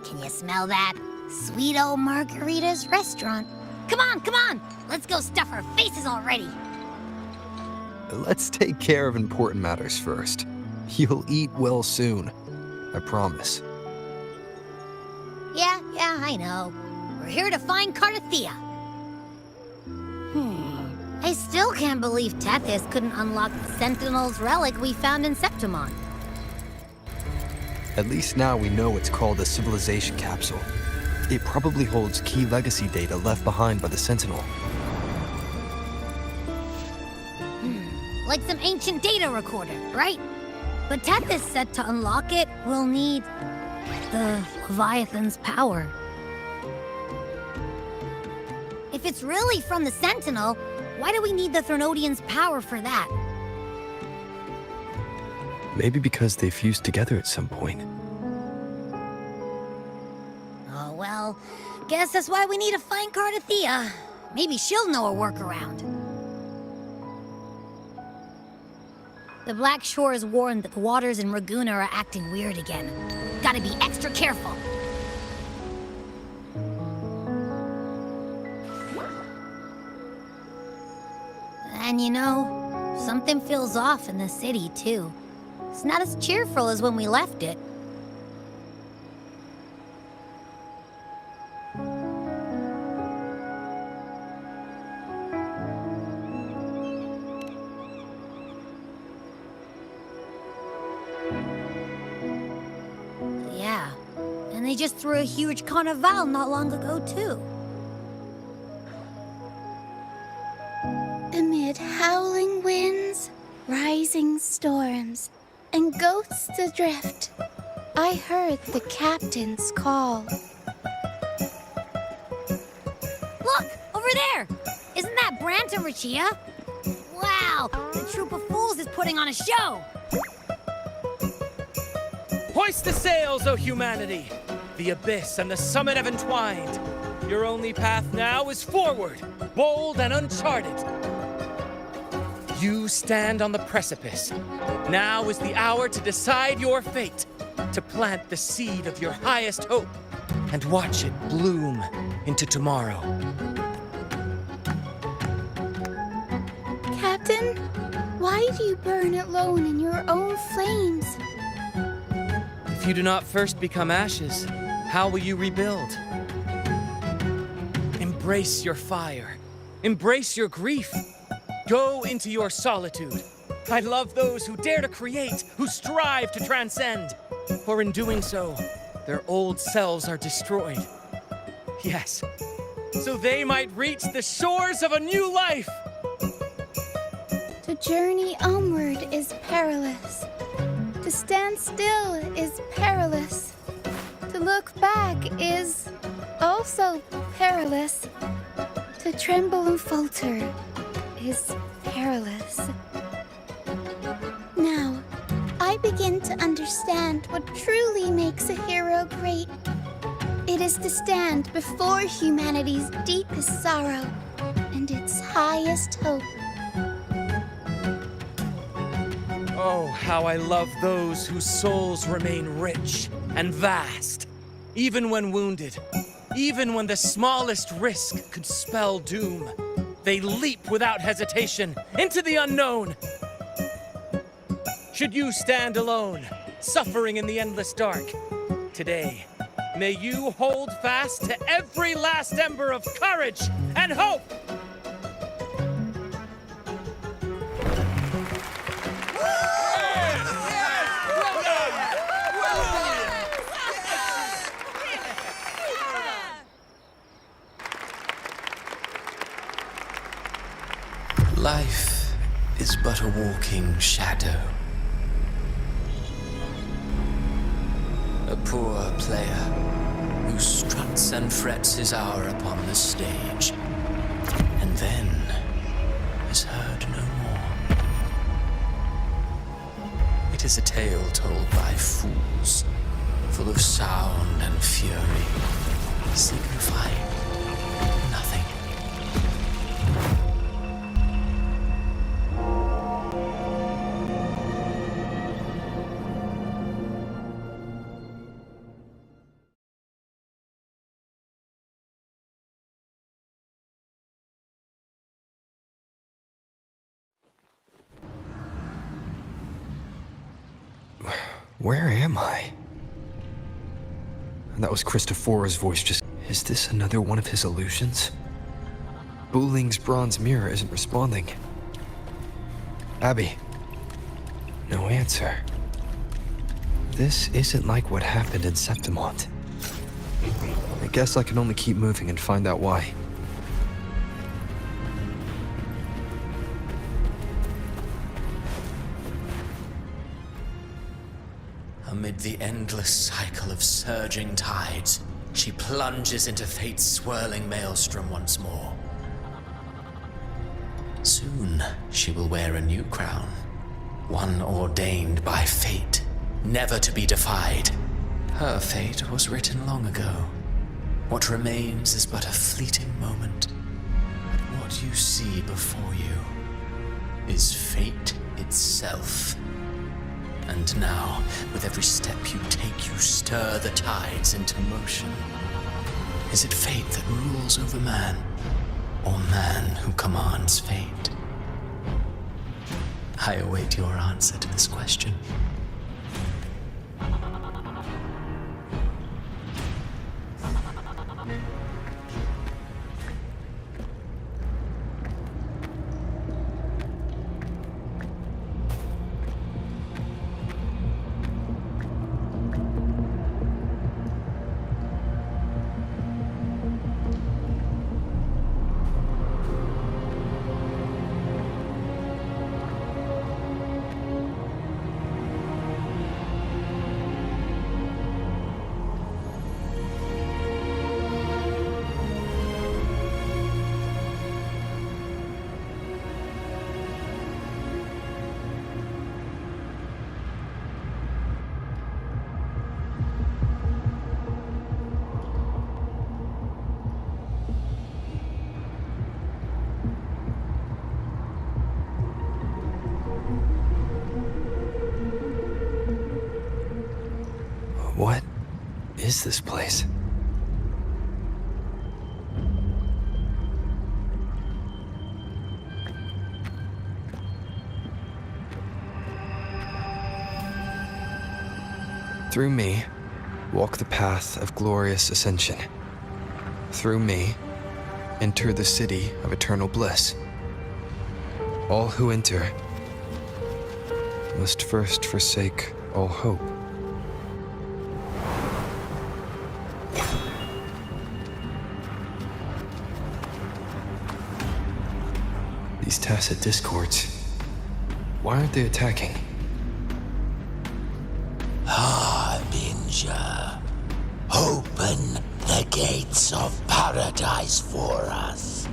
Can you smell that? Sweet old Margarita's restaurant. Come on! Let's go stuff our faces already. Let's take care of important matters first. You'll eat well soon. I promise. Yeah, I know. We're here to find Cardathia. I still can't believe Tethys couldn't unlock the Sentinel's relic we found in Septimon. At least now we know it's called a civilization capsule. It probably holds key legacy data left behind by the Sentinel. Like some ancient data recorder, right? But Tethys said to unlock it, we'll need the Leviathan's power. If it's really from the Sentinel, why do we need the Threnodian's power for that? Maybe because they fused together at some point. Oh, well, guess that's why we need to find Cardathia. Maybe she'll know a workaround. The Black Shore is warned that the waters in Raguna are acting weird again. Gotta be extra careful. And you know, something feels off in the city, too. It's not as cheerful as when we left it. Yeah, and they just threw a huge carnival not long ago, too. Amid howling winds, rising storms, and ghosts adrift, I heard the captain's call. Look! Over there! Isn't that Brant and Rachia? Wow! The troop of fools is putting on a show! Hoist the sails, O humanity! The abyss and the summit have entwined. Your only path now is forward, bold and uncharted. You stand on the precipice. Now is the hour to decide your fate, to plant the seed of your highest hope, and watch it bloom into tomorrow. Captain, why do you burn alone in your own flames? If you do not first become ashes, how will you rebuild? Embrace your fire. Embrace your grief. Go into your solitude. I love those who dare to create, who strive to transcend. For in doing so, their old selves are destroyed. Yes, so they might reach the shores of a new life. To journey onward is perilous. To stand still is perilous. To look back is also perilous. To tremble and falter is perilous. Now, I begin to understand what truly makes a hero great. It is to stand before humanity's deepest sorrow and its highest hope. Oh, how I love those whose souls remain rich and vast, even when wounded, even when the smallest risk could spell doom. They leap without hesitation into the unknown. Should you stand alone, suffering in the endless dark, today, may you hold fast to every last ember of courage and hope. Life is but a walking shadow. A poor player who struts and frets his hour upon the stage, and then is heard no more. It is a tale told by fools, full of sound and fury, signifying nothing. Where am I? That was Christophora's voice just... Is this another one of his illusions? Buling's bronze mirror isn't responding. Abby. No answer. This isn't like what happened in Septimont. I guess I can only keep moving and find out why. Amid the endless cycle of surging tides, she plunges into fate's swirling maelstrom once more. Soon, she will wear a new crown, one ordained by fate, never to be defied. Her fate was written long ago. What remains is but a fleeting moment. But what you see before you is fate itself. And now, with every step you take, you stir the tides into motion. Is it fate that rules over man, or man who commands fate? I await your answer to this question. What is this place? Through me, walk the path of glorious ascension. Through me, enter the city of eternal bliss. All who enter must first forsake all hope. These tacit discords, why aren't they attacking? Harbinger, open the gates of paradise for us.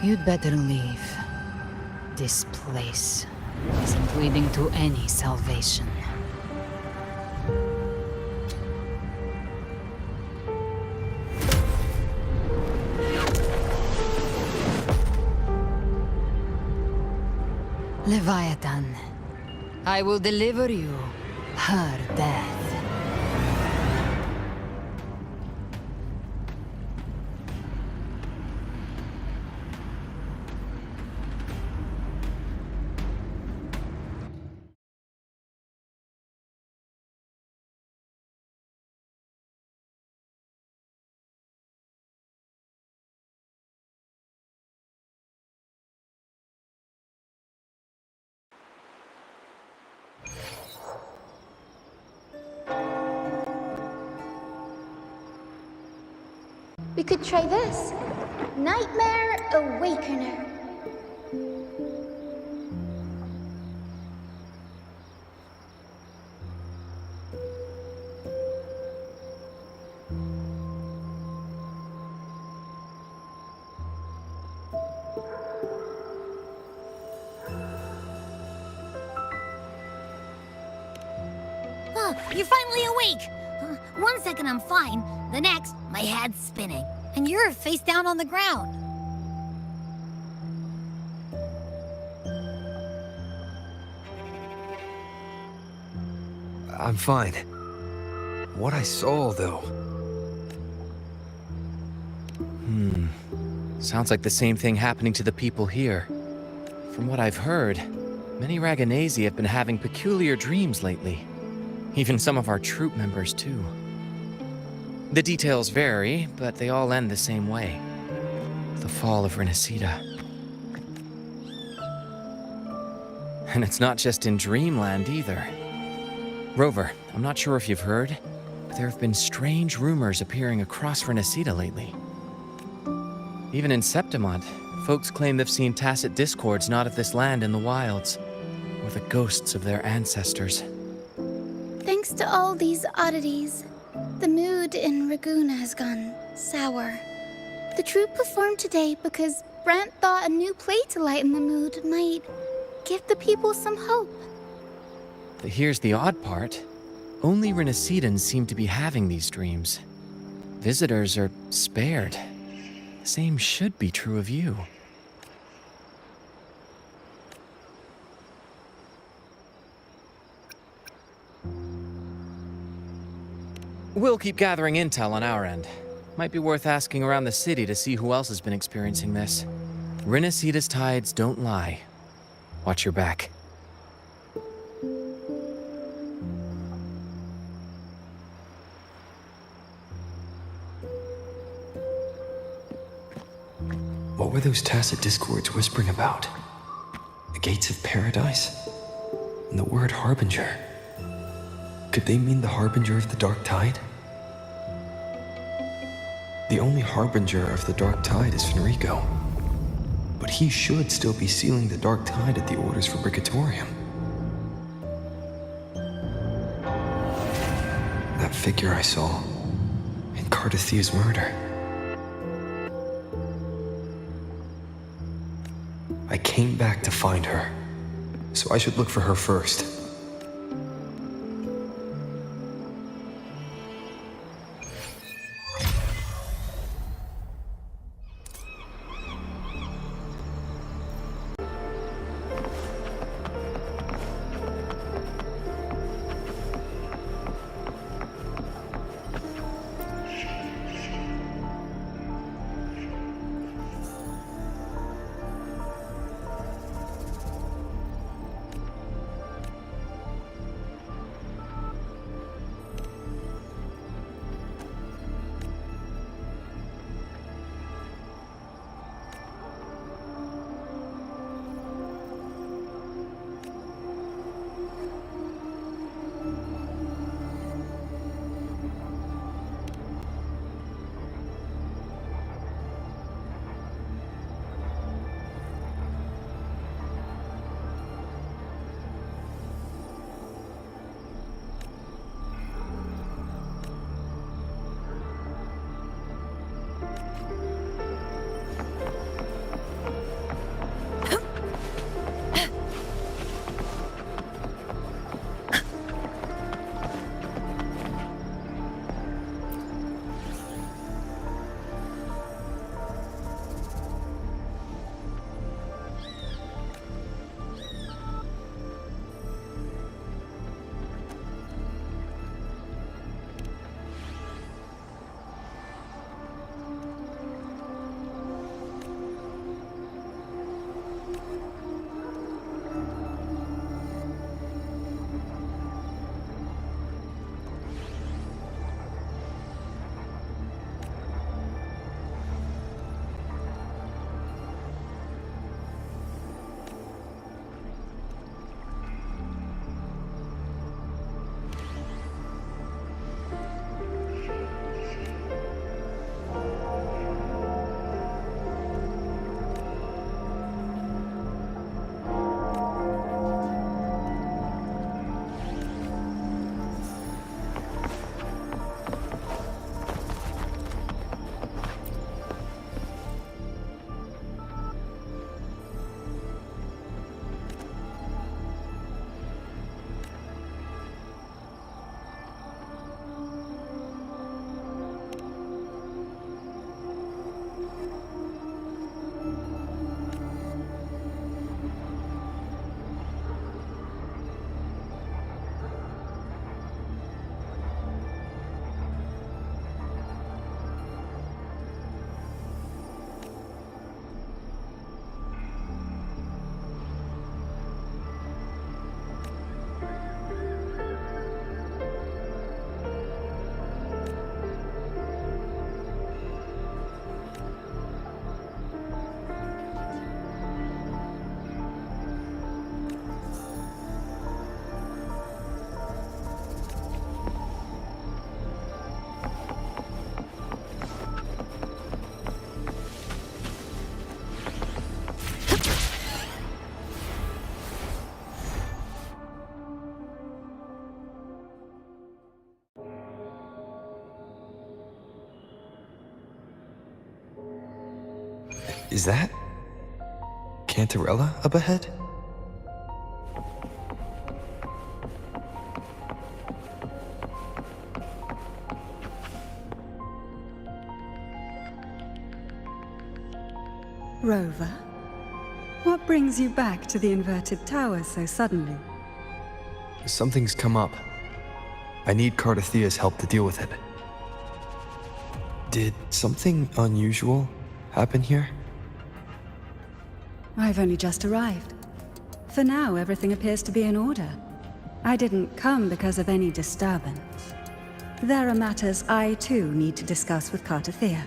You'd better leave. This place isn't leading to any salvation. Leviathan, I will deliver you her death. We could try this. Nightmare Awakener. You're finally awake! 1 second I'm fine, the next, my my head's spinning, and you're face down on the ground. I'm fine. What I saw, though. Sounds like the same thing happening to the people here. From what I've heard, many Raganesi have been having peculiar dreams lately. Even some of our troop members, too. The details vary, but they all end the same way. The fall of Renacida. And it's not just in Dreamland, either. Rover, I'm not sure if you've heard, but there have been strange rumors appearing across Renacida lately. Even in Septimont, folks claim they've seen tacit discords not of this land in the wilds, or the ghosts of their ancestors. Thanks to all these oddities, the mood in Raguna has gone sour. The troupe performed today because Brant thought a new play to lighten the mood might give the people some hope. But here's the odd part. Only Renacidans seem to be having these dreams. Visitors are spared. The same should be true of you. We'll keep gathering intel on our end. Might be worth asking around the city to see who else has been experiencing this. Renacida's tides don't lie. Watch your back. What were those tacit discords whispering about? The gates of paradise? And the word harbinger? Could they mean the harbinger of the dark tide? The only harbinger of the dark tide is Fenrico. But he should still be sealing the dark tide at the orders for Brigatorium. That figure I saw in Cardathia's murder. I came back to find her, so I should look for her first. Is that Cantarella up ahead? Rover, what brings you back to the inverted tower so suddenly? Something's come up. I need Cardathea's help to deal with it. Did something unusual happen here? I've only just arrived. For now, everything appears to be in order. I didn't come because of any disturbance. There are matters I too need to discuss with Cardathea.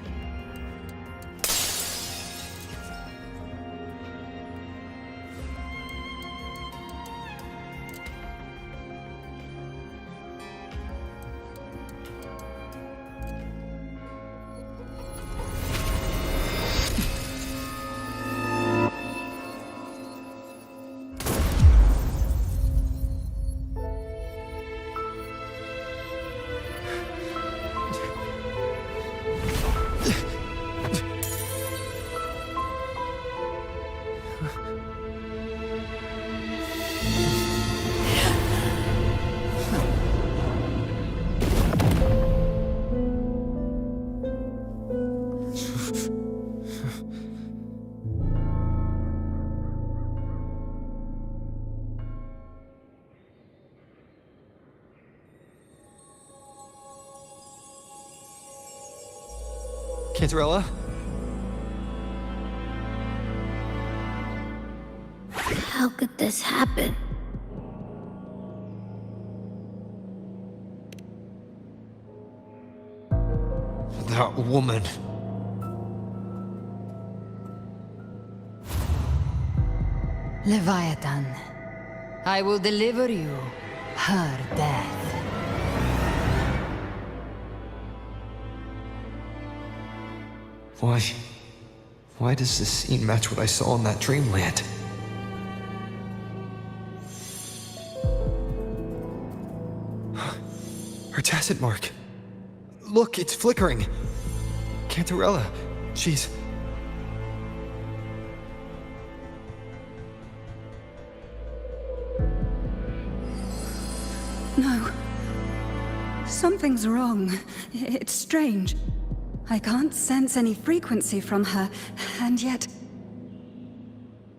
Cantarella? How could this happen? That woman. Leviathan, I will deliver you her death. Why does this scene match what I saw in that dreamland? Her tacit mark. Look, it's flickering. Cantarella, she's... No. Something's wrong. It's strange. I can't sense any frequency from her, and yet...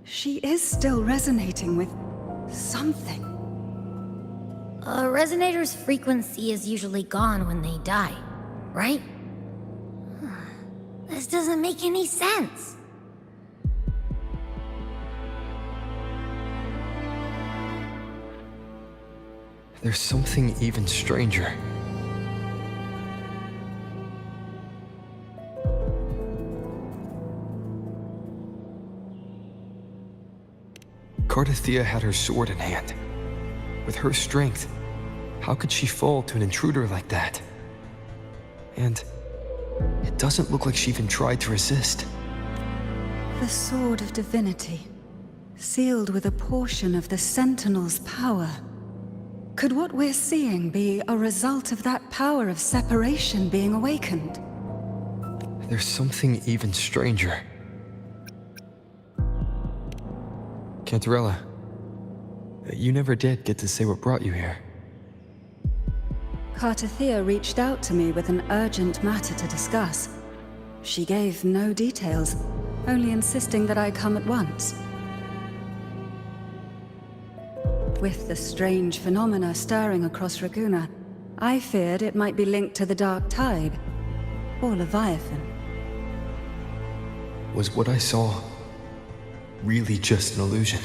she is still resonating with something. A resonator's frequency is usually gone when they die, right? This doesn't make any sense. There's something even stranger. Cardathea had her sword in hand. With her strength, how could she fall to an intruder like that? And it doesn't look like she even tried to resist. The Sword of Divinity, sealed with a portion of the Sentinel's power. Could what we're seeing be a result of that power of separation being awakened? There's something even stranger. Cantarella, you never did get to say what brought you here. Cardathea reached out to me with an urgent matter to discuss. She gave no details, only insisting that I come at once. With the strange phenomena stirring across Raguna, I feared it might be linked to the Dark Tide, or Leviathan. Was what I saw really just an illusion?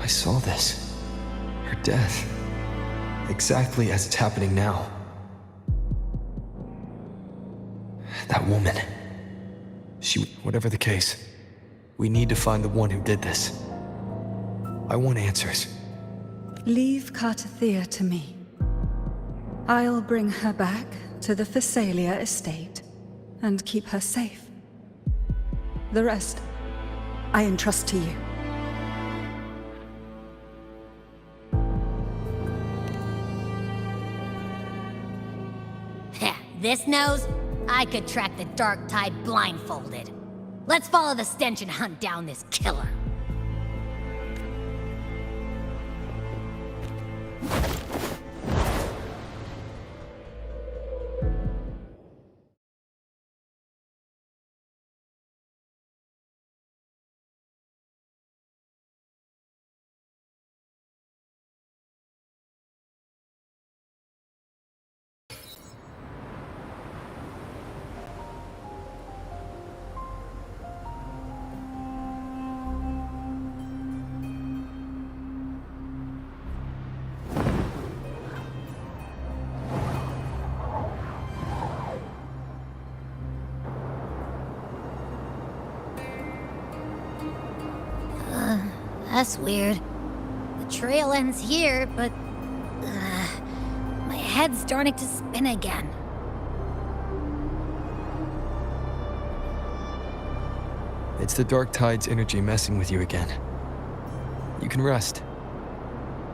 I saw this. Her death. Exactly as it's happening now. That woman. Whatever the case, we need to find the one who did this. I want answers. Leave Cardathea to me. I'll bring her back to the Phasalia estate and keep her safe. The rest, I entrust to you. This nose, I could track the Dark Tide blindfolded. Let's follow the stench and hunt down this killer. That's weird. The trail ends here, but... my head's starting to spin again. It's the Dark Tide's energy messing with you again. You can rest.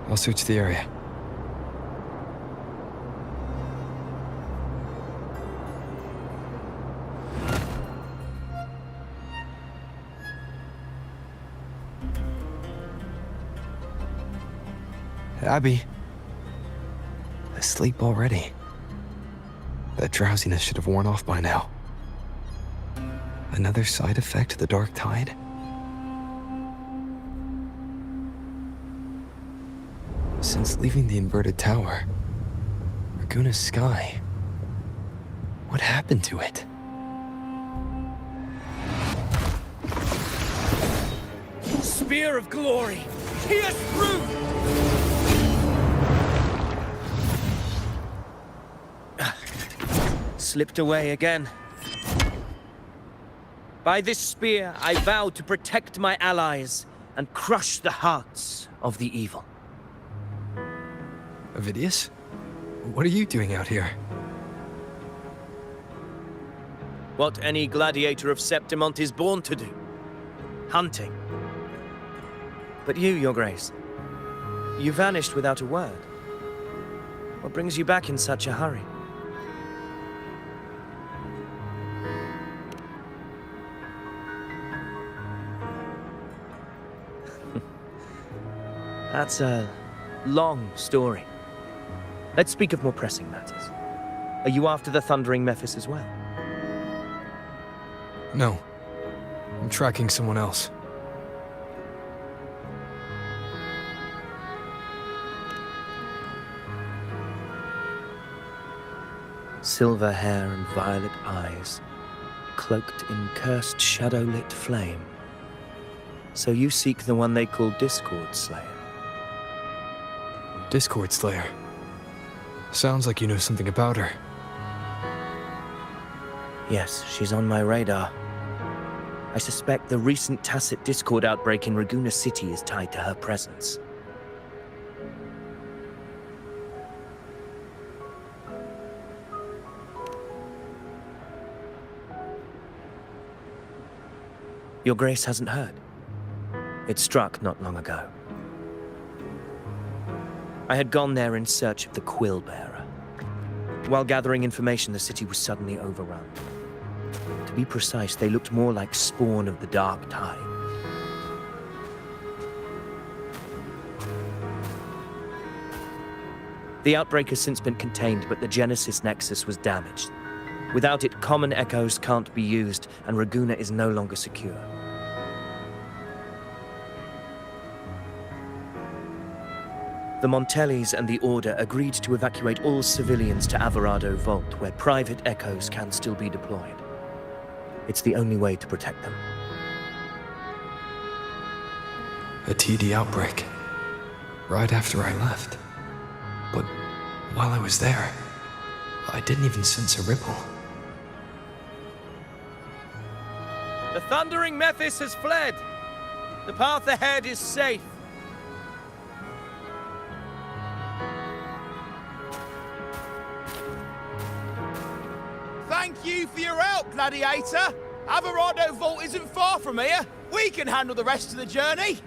I'll search the area. Abby. Asleep already. That drowsiness should have worn off by now. Another side effect of the Dark Tide? Since leaving the inverted tower, Raguna's sky, what happened to it? Spear of glory! Pierce through! Slipped away again. By this spear, I vow to protect my allies and crush the hearts of the evil. Avidius? What are you doing out here? What any gladiator of Septimont is born to do. Hunting. But you, Your Grace, you vanished without a word. What brings you back in such a hurry? That's a long story. Let's speak of more pressing matters. Are you after the Thundering Mephis as well? No. I'm tracking someone else. Silver hair and violet eyes, cloaked in cursed shadow-lit flame. So you seek the one they call Discord Slayer. Discord Slayer. Sounds like you know something about her. Yes, she's on my radar. I suspect the recent tacit Discord outbreak in Raguna City is tied to her presence. Your Grace hasn't heard. It struck not long ago. I had gone there in search of the Quill Bearer. While gathering information, the city was suddenly overrun. To be precise, they looked more like spawn of the Dark Tide. The outbreak has since been contained, but the Genesis Nexus was damaged. Without it, common echoes can't be used, and Raguna is no longer secure. The Montellis and the Order agreed to evacuate all civilians to Averado Vault, where private echoes can still be deployed. It's the only way to protect them. A TD outbreak. Right after I left. But while I was there, I didn't even sense a ripple. The Thundering Mephis has fled. The path ahead is safe. Thank you for your help, Gladiator. Averado Vault isn't far from here. We can handle the rest of the journey.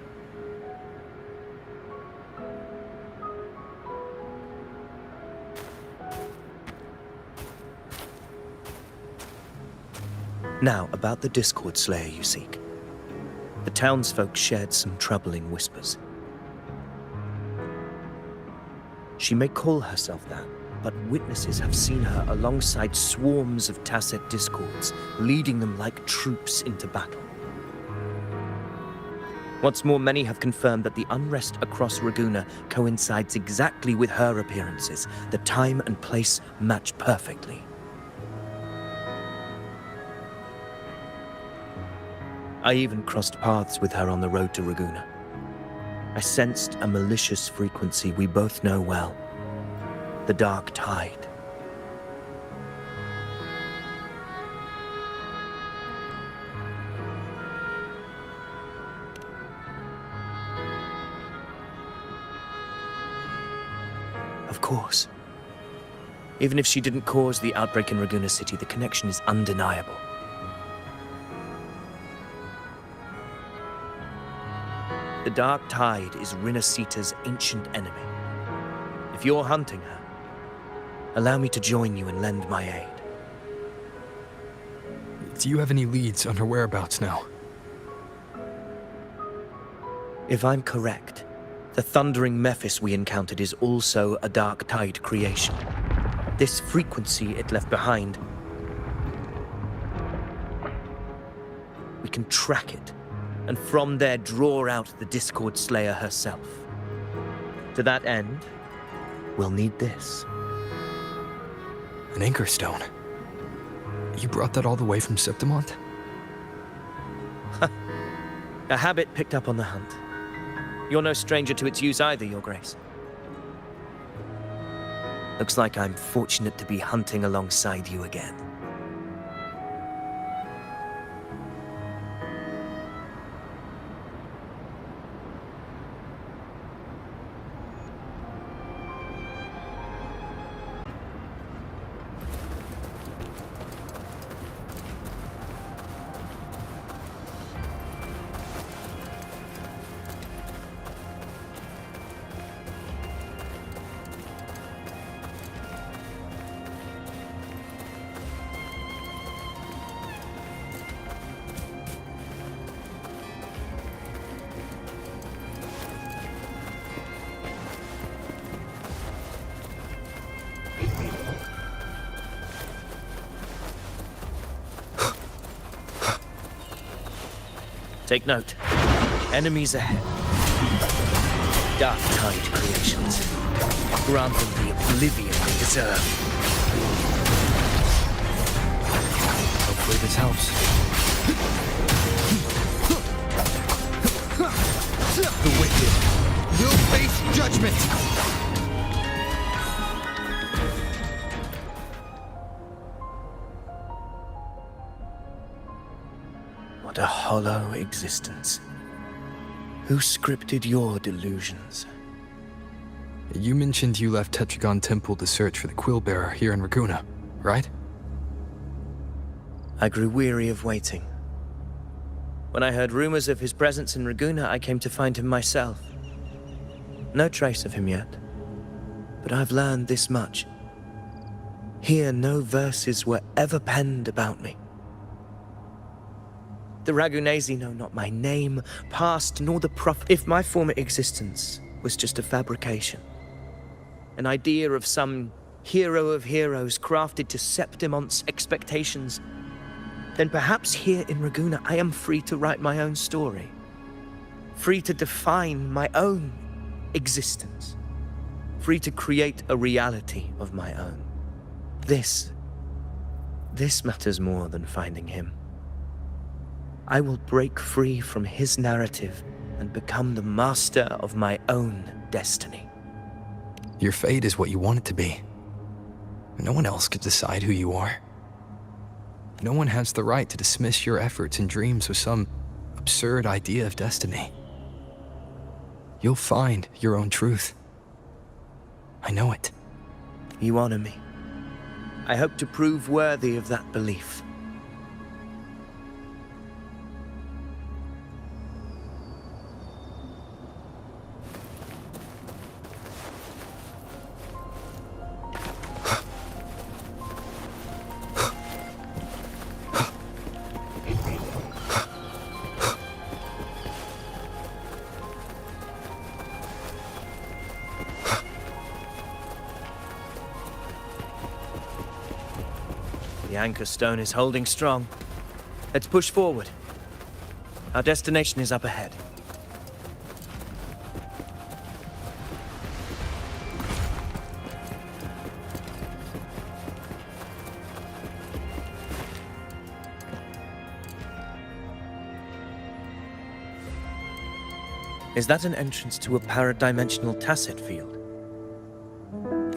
Now, about the Discord Slayer you seek. The townsfolk shared some troubling whispers. She may call herself that, but witnesses have seen her alongside swarms of Tasset Discords, leading them like troops into battle. What's more, many have confirmed that the unrest across Raguna coincides exactly with her appearances. The time and place match perfectly. I even crossed paths with her on the road to Raguna. I sensed a malicious frequency we both know well. The Dark Tide. Of course. Even if she didn't cause the outbreak in Raguna City, the connection is undeniable. The Dark Tide is Rinasita's ancient enemy. If you're hunting her, allow me to join you and lend my aid. Do you have any leads on her whereabouts now? If I'm correct, the thundering Mephis we encountered is also a Dark Tide creation. This frequency it left behind, we can track it, and from there draw out the Discord Slayer herself. To that end, we'll need this. An anchor stone. You brought that all the way from Septimont? A habit picked up on the hunt. You're no stranger to its use either, Your Grace. Looks like I'm fortunate to be hunting alongside you again. Take note. Enemies ahead. Dark Tide creations. Grant them the oblivion they deserve. Hopefully this helps. The wicked will face judgment! What a hollow existence. Who scripted your delusions? You mentioned you left Tetragon Temple to search for the Quill Bearer here in Raguna, right? I grew weary of waiting. When I heard rumors of his presence in Raguna, I came to find him myself. No trace of him yet, but I've learned this much. Here, no verses were ever penned about me. The Ragunesi know not my name, past, nor the if my former existence was just a fabrication, an idea of some hero of heroes crafted to Septimont's expectations, then perhaps here in Raguna I am free to write my own story, free to define my own existence, free to create a reality of my own. This matters more than finding him. I will break free from his narrative and become the master of my own destiny. Your fate is what you want it to be. No one else could decide who you are. No one has the right to dismiss your efforts and dreams with some absurd idea of destiny. You'll find your own truth. I know it. You honor me. I hope to prove worthy of that belief. The anchor stone is holding strong. Let's push forward. Our destination is up ahead. Is that an entrance to a paradimensional tacit field?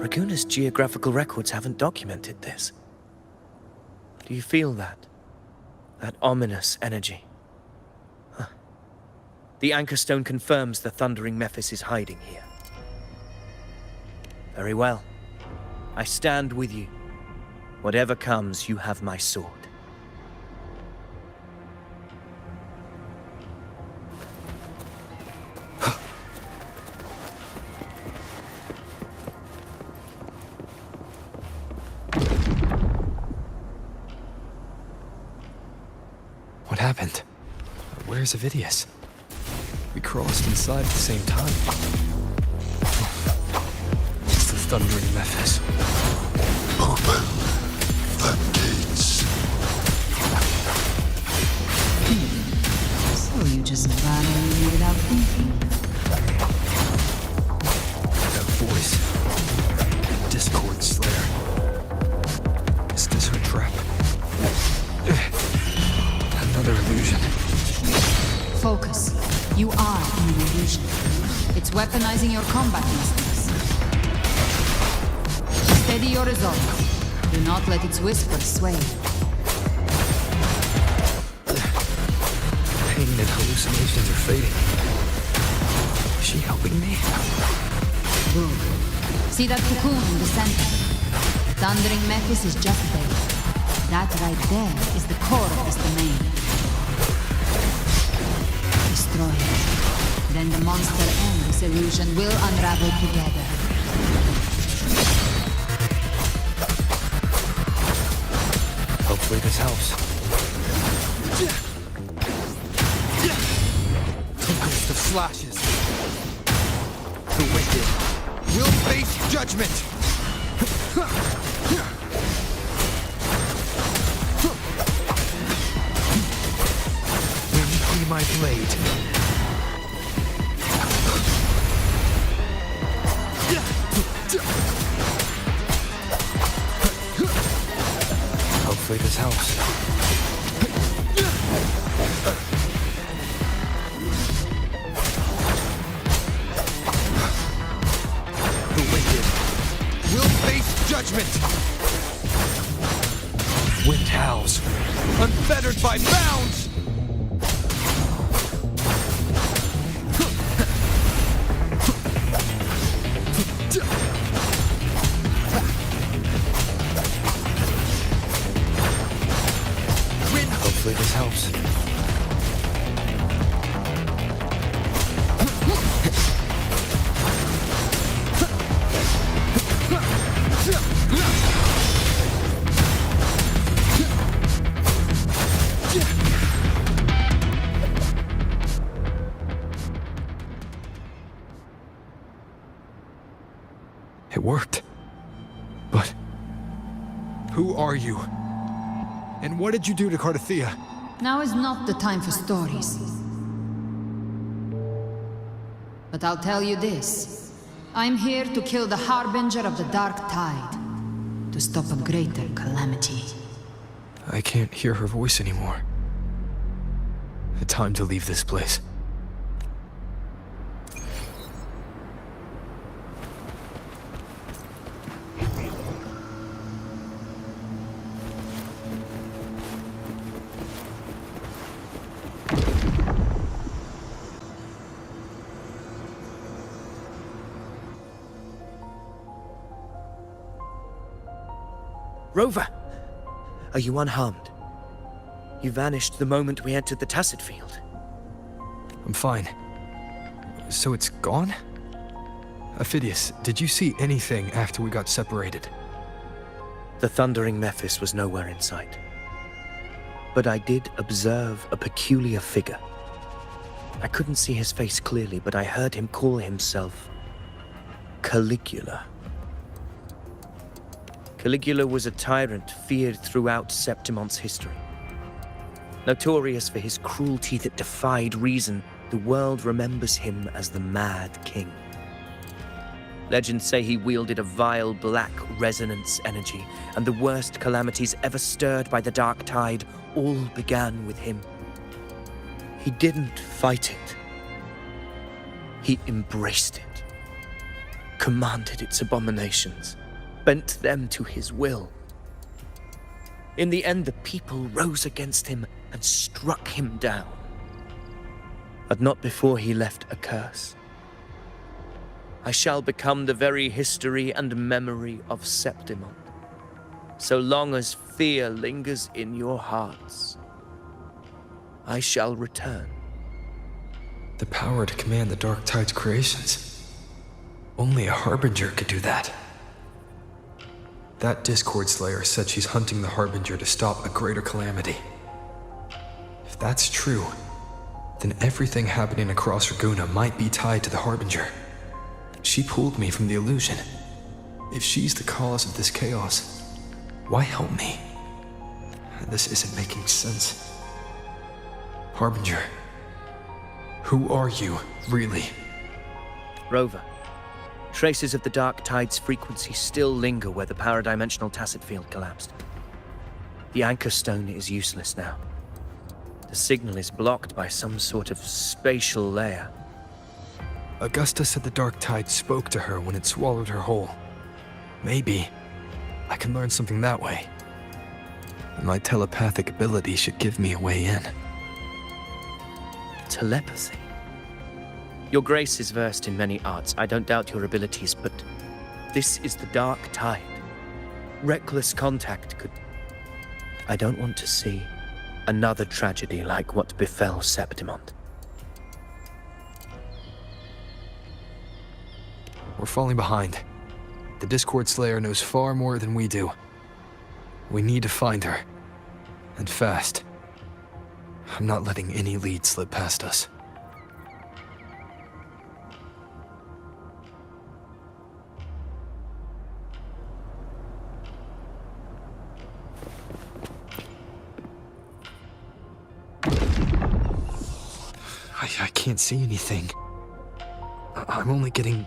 Bygone's geographical records haven't documented this. Do you feel that? That ominous energy? Huh. The anchor stone confirms the thundering Mephis is hiding here. Very well. I stand with you. Whatever comes, you have my sword. What happened? Where's Avidius? We crossed inside at the same time. It's the thundering Mephis. Open the gates. So you just violated me without thinking. That voice. Discord Slayer. Is this her trap? Another illusion. Focus. You are an illusion. It's weaponizing your combat instincts. Steady your resolve. Do not let its whispers sway. Pain and hallucinations are fading. Is she helping me? Good. See that cocoon in the center? Thundering Mephis is just there. That right there is the core of this domain. Destroy it. Then the monster and this illusion will unravel together. Hopefully this helps. Tinkles the flashes. The wicked will face judgment. Be my blade. Hopefully this helps. The wicked will face judgment. Wind howls. Unfettered by bounds. Hopefully this helps. It worked. But who are you? And what did you do to Cardathea? Now is not the time for stories. But I'll tell you this. I'm here to kill the Harbinger of the Dark Tide. To stop a greater calamity. I can't hear her voice anymore. Time to leave this place. Rover! Are you unharmed? You vanished the moment we entered the Tacit Field. I'm fine. So it's gone? Aphidius, did you see anything after we got separated? The thundering Mephis was nowhere in sight. But I did observe a peculiar figure. I couldn't see his face clearly, but I heard him call himself Caligula. Caligula was a tyrant feared throughout Septimon's history. Notorious for his cruelty that defied reason, the world remembers him as the Mad King. Legends say he wielded a vile black resonance energy, and the worst calamities ever stirred by the Dark Tide all began with him. He didn't fight it. He embraced it, commanded its abominations, bent them to his will. In the end, the people rose against him and struck him down. But not before he left a curse. I shall become the very history and memory of Septimon, so long as fear lingers in your hearts. I shall return. The power to command the Dark Tide's creations. Only a Harbinger could do that. That Discord Slayer said she's hunting the Harbinger to stop a greater calamity. If that's true, then everything happening across Raguna might be tied to the Harbinger. She pulled me from the illusion. If she's the cause of this chaos, why help me? This isn't making sense. Harbinger, who are you, really? Rover, traces of the Dark Tide's frequency still linger where the paradimensional tacit field collapsed. The anchor stone is useless now. The signal is blocked by some sort of spatial layer. Augusta said the Dark Tide spoke to her when it swallowed her whole. Maybe I can learn something that way. My telepathic ability should give me a way in. Telepathy? Your Grace is versed in many arts. I don't doubt your abilities, but this is the Dark Tide. Reckless contact could... I don't want to see another tragedy like what befell Septimon. We're falling behind. The Discord Slayer knows far more than we do. We need to find her. And fast. I'm not letting any lead slip past us. I can't see anything. I'm only getting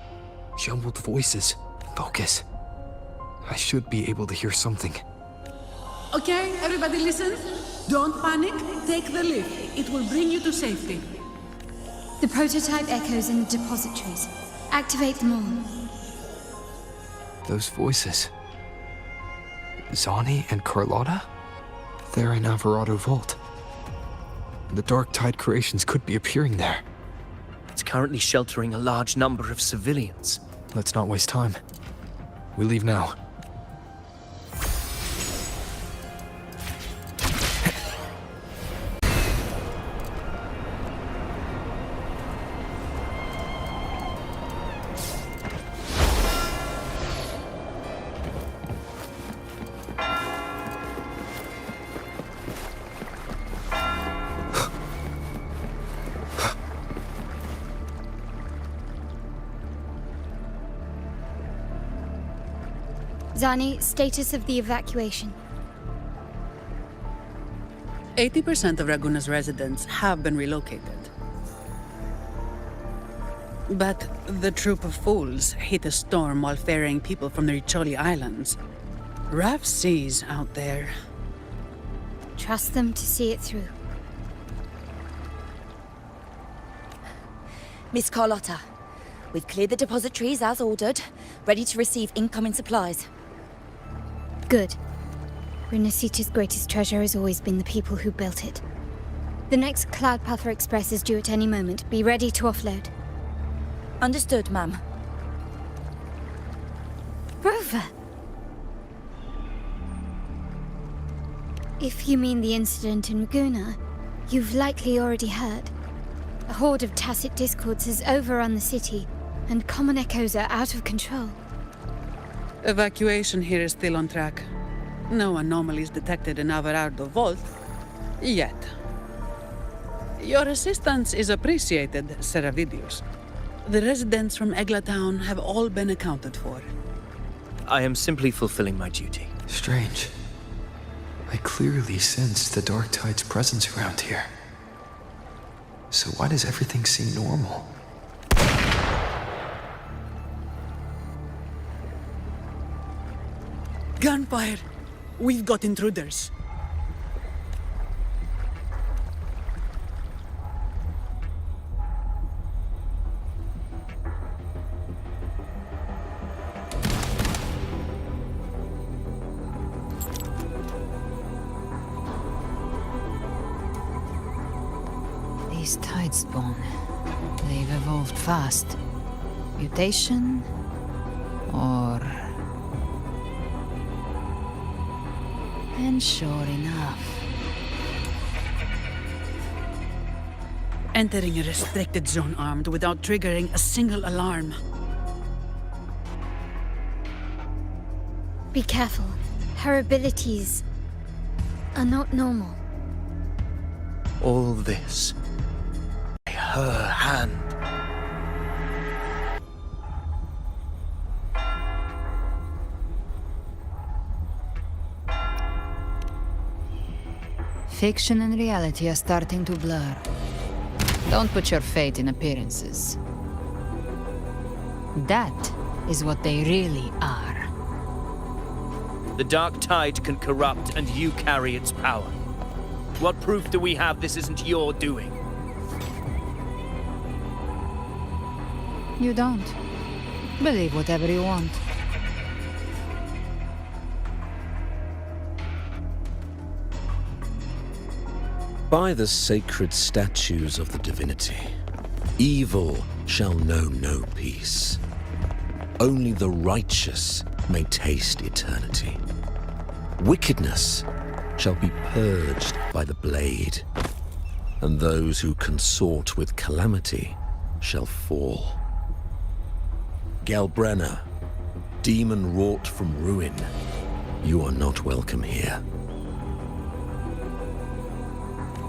jumbled voices. Focus. I should be able to hear something. Okay, everybody listen. Don't panic. Take the lift. It will bring you to safety. The prototype echoes in the depositories. Activate them all. Those voices. Zani and Carlotta? They're in Alvarado Vault. The Dark Tide creations could be appearing there. It's currently sheltering a large number of civilians. Let's not waste time. We leave now. Zani, status of the evacuation. 80% of Raguna's residents have been relocated. But the troop of fools hit a storm while ferrying people from the Riccioli Islands. Rough seas out there. Trust them to see it through. Miss Carlotta, we've cleared the depositories as ordered, ready to receive incoming supplies. Good. Renacita's greatest treasure has always been the people who built it. The next Cloudpather Express is due at any moment. Be ready to offload. Understood, ma'am. Rover! If you mean the incident in Raguna, you've likely already heard. A horde of tacit discords has overrun the city, and common echoes are out of control. Evacuation here is still on track. No anomalies detected in Alvarado Vault. Yet. Your assistance is appreciated, Seravidius. The residents from Egla Town have all been accounted for. I am simply fulfilling my duty. Strange. I clearly sense the Dark Tide's presence around here. So why does everything seem normal? Gunfire! We've got intruders. These Tidespawn, they've evolved fast. Mutation? Or... And sure enough... Entering a restricted zone armed without triggering a single alarm. Be careful. Her abilities are not normal. All this by her hand. Fiction and reality are starting to blur. Don't put your fate in appearances. That is what they really are. The Dark Tide can corrupt, and you carry its power. What proof do we have this isn't your doing? You don't. Believe whatever you want. By the sacred statues of the divinity, evil shall know no peace. Only the righteous may taste eternity. Wickedness shall be purged by the blade, and those who consort with calamity shall fall. Gelbrenna, demon wrought from ruin, you are not welcome here.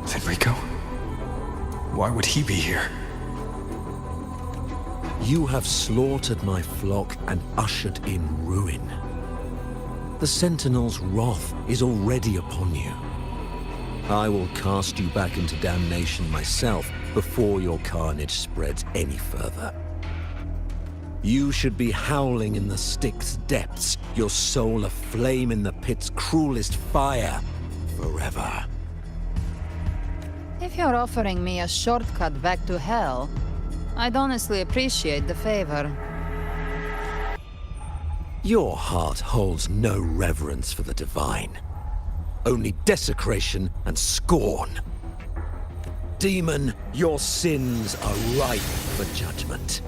Fenrico? Why would he be here? You have slaughtered my flock and ushered in ruin. The Sentinel's wrath is already upon you. I will cast you back into damnation myself before your carnage spreads any further. You should be howling in the Styx's depths, your soul aflame in the pit's cruelest fire, forever. If you're offering me a shortcut back to hell, I'd honestly appreciate the favor. Your heart holds no reverence for the divine. Only desecration and scorn. Demon, your sins are ripe for judgment.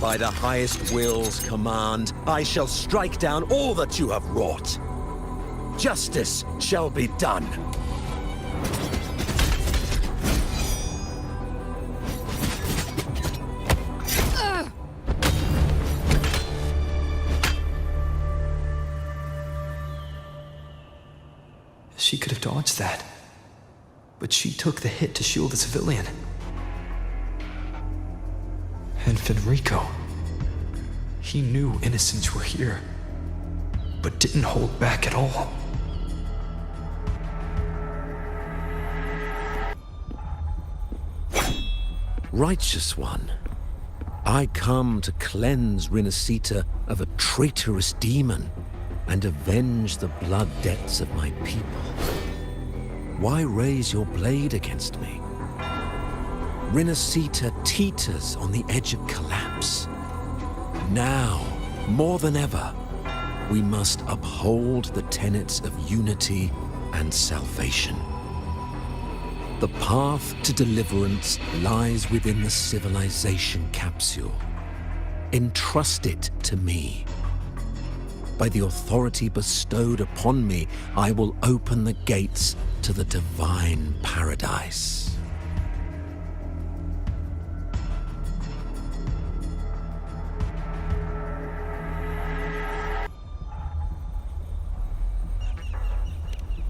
By the highest will's command, I shall strike down all that you have wrought. Justice shall be done. She could have dodged that. But she took the hit to shield the civilian. And Fenrico. He knew innocents were here, but didn't hold back at all. Righteous One, I come to cleanse Rinascita of a traitorous demon and avenge the blood debts of my people. Why raise your blade against me? Rinascita teeters on the edge of collapse. Now, more than ever, we must uphold the tenets of unity and salvation. The path to deliverance lies within the civilization capsule. Entrust it to me. By the authority bestowed upon me, I will open the gates to the divine paradise.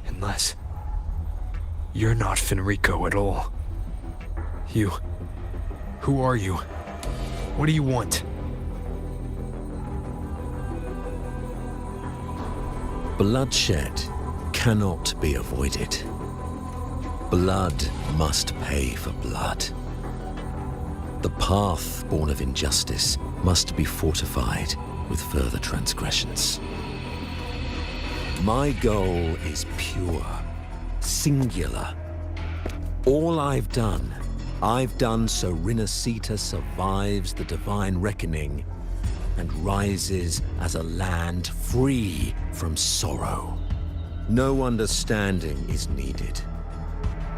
Unless you're not Fenrico at all. Who are you? What do you want? Bloodshed cannot be avoided. Blood must pay for blood. The path born of injustice must be fortified with further transgressions. My goal is pure, singular. All I've done so Rinascita survives the divine reckoning and rises as a land free from sorrow. No understanding is needed,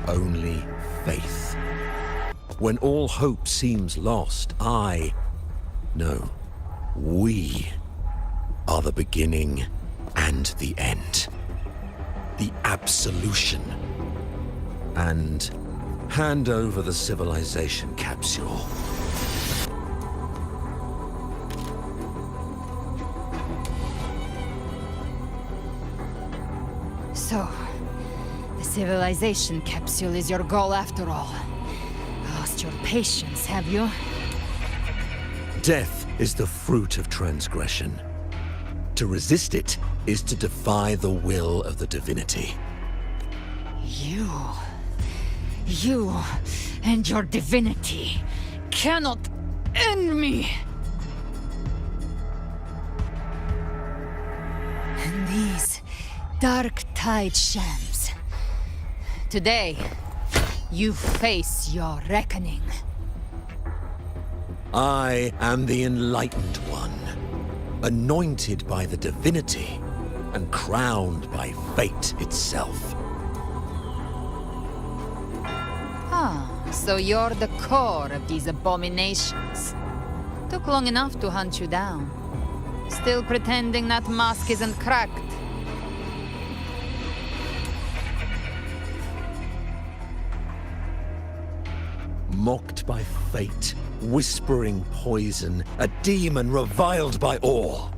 only faith. When all hope seems lost, we are the beginning and the end. The absolution. And hand over the civilization capsule. So, the civilization capsule is your goal after all. Lost your patience, have you? Death is the fruit of transgression. To resist it is to defy the will of the divinity. You and your divinity cannot end me! And these dark tide shams. Today, you face your reckoning. I am the Enlightened One, anointed by the divinity and crowned by fate itself. So you're the core of these abominations. Took long enough to hunt you down. Still pretending that mask isn't cracked. Mocked by fate, whispering poison, a demon reviled by all.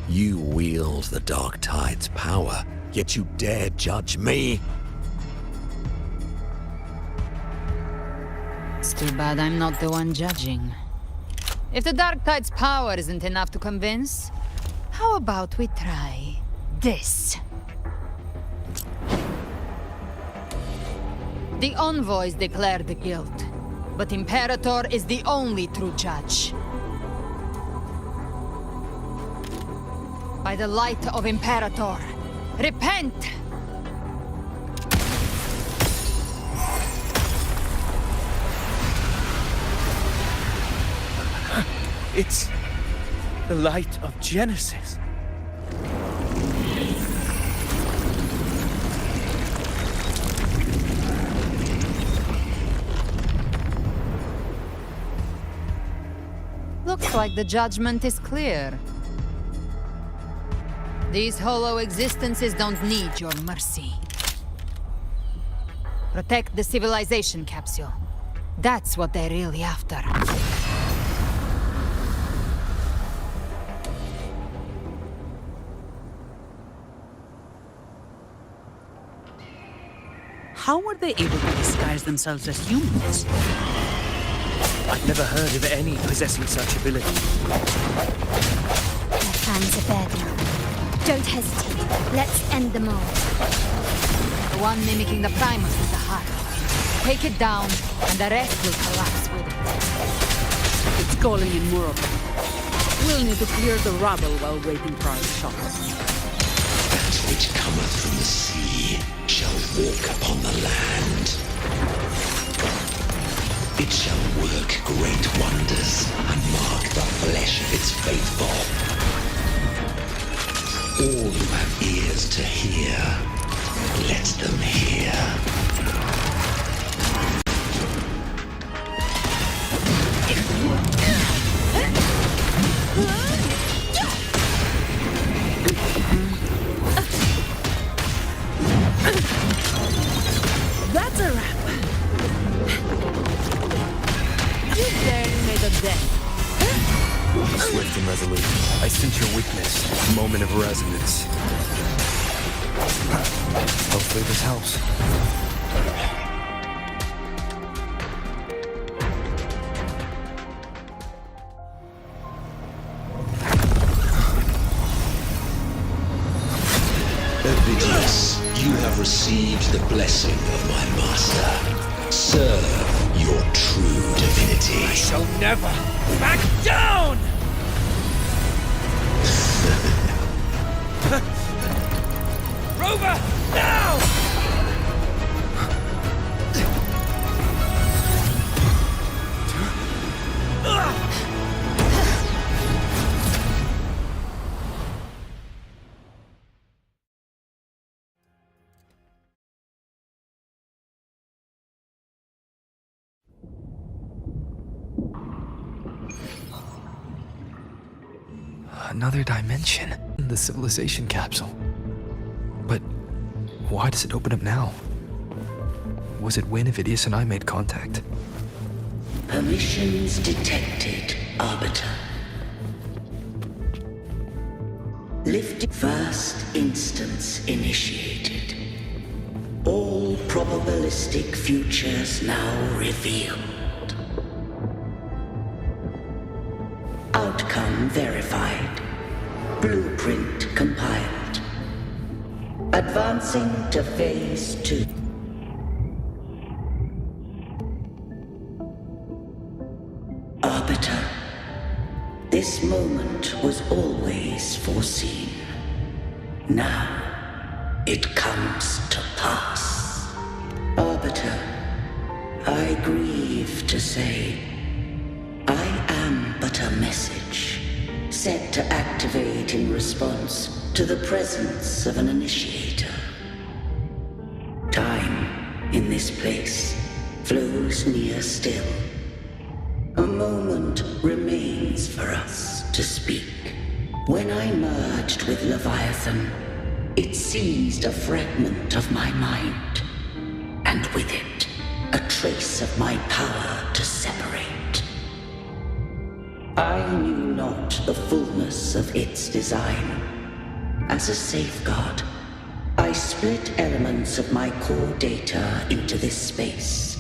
You wield the Dark Tide's power, yet you dare judge me? It's too bad I'm not the one judging. If the Dark Tide's power isn't enough to convince, how about we try this? The envoys declare the guilt, but Imperator is the only true judge. By the light of Imperator, repent! It's the light of Genesis. Looks like the judgment is clear. These hollow existences don't need your mercy. Protect the civilization capsule. That's what they're really after. How were they able to disguise themselves as humans? I've never heard of any possessing such ability. Our hands are bared now. Don't hesitate. Let's end them all. The one mimicking the Primus is the heart. Take it down, and the rest will collapse with it. It's calling in more of them. We'll need to clear the rubble while waiting for our shot. That which cometh from the sea shall walk upon the land. It shall work great wonders and mark the flesh of its faithful. All who have ears to hear, let them hear. That's a wrap. You barely made a dent. Swift and resolute. I sense your weakness. Moment of resonance. Hopefully this helps. received the blessing of my master. Serve your true divinity. I shall never back down! Rover, now! Another dimension. The civilization capsule. But why does it open up now? Was it when Avidius and I made contact? Permissions detected, Arbiter. Lifted. First instance initiated. All probabilistic futures now revealed. Outcome verified. Blueprint compiled. Advancing to phase 2. Arbiter, this moment was always foreseen. Now, it comes to pass. Arbiter, I grieve to say, I am but a message, set to activate in response to the presence of an initiator. Time, in this place, flows near still. A moment remains for us to speak. When I merged with Leviathan, it seized a fragment of my mind, and with it, a trace of my power to separate. I knew not the fullness of its design. As a safeguard, I split elements of my core data into this space.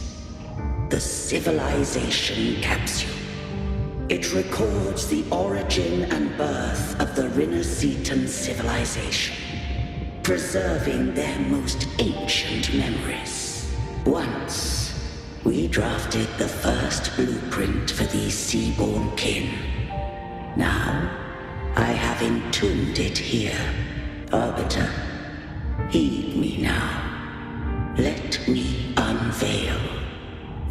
The civilization capsule. It records the origin and birth of the Rinascitan civilization, preserving their most ancient memories. Once, we drafted the first blueprint for these seaborn kin. Now, I have entombed it here. Arbiter, heed me now. Let me unveil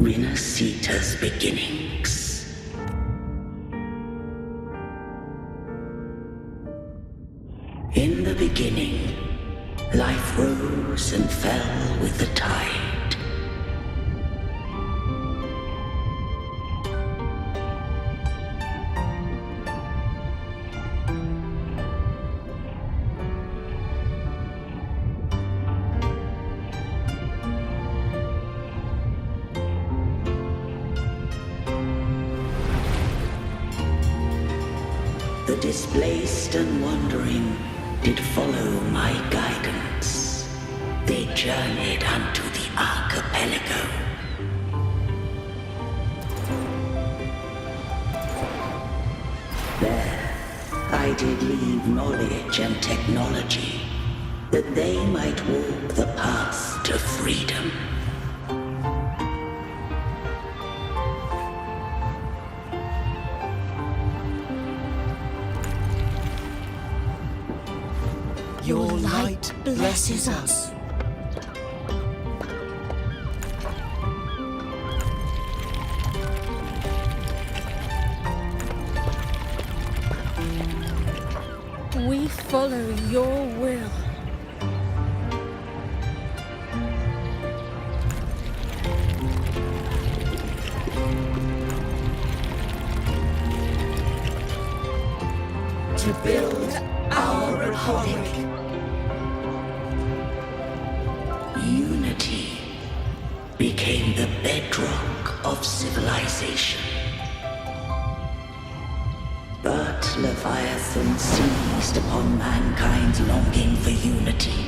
Rinascita's beginnings. In the beginning, life rose and fell with the tide. The displaced and wandering did follow my guidance. They journeyed unto the archipelago. There, I did leave knowledge and technology, that they might walk the path to freedom. Your light blesses us. We follow your will. To build our republic. Unity became the bedrock of civilization. But Leviathan seized upon mankind's longing for unity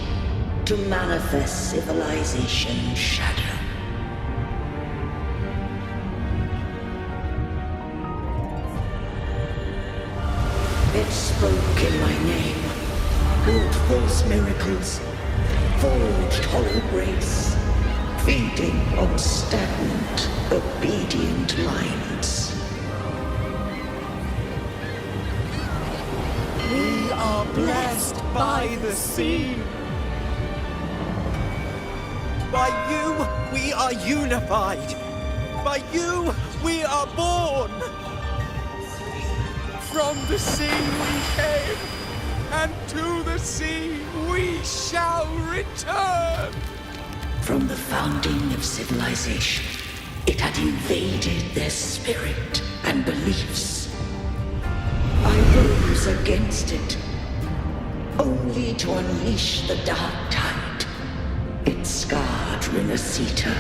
to manifest civilization's shadow. It spoke in my name, wrought false miracles, forged whole race, feeding on stagnant, obedient minds. We are blessed by the sea. By you, we are unified. By you, we are born. From the sea we came, and to the sea we shall return. From the founding of civilization, it had invaded their spirit and beliefs. I rose against it, only to unleash the dark tide. It scarred Renacita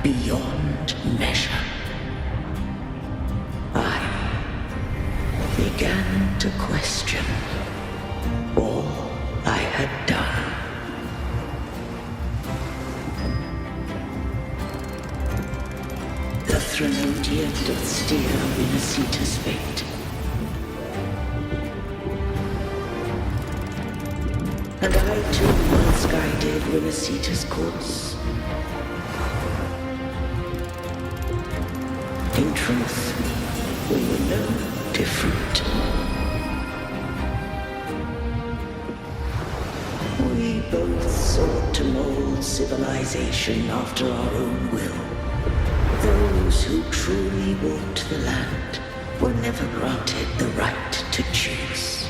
beyond measure. I began to question all I had done. The Threnodian doth steer Renacita's fate. And I too once guided Renacita's course. In truth, we were no different. We both sought to mold civilization after our own will. Those who truly walked the land were never granted the right to choose.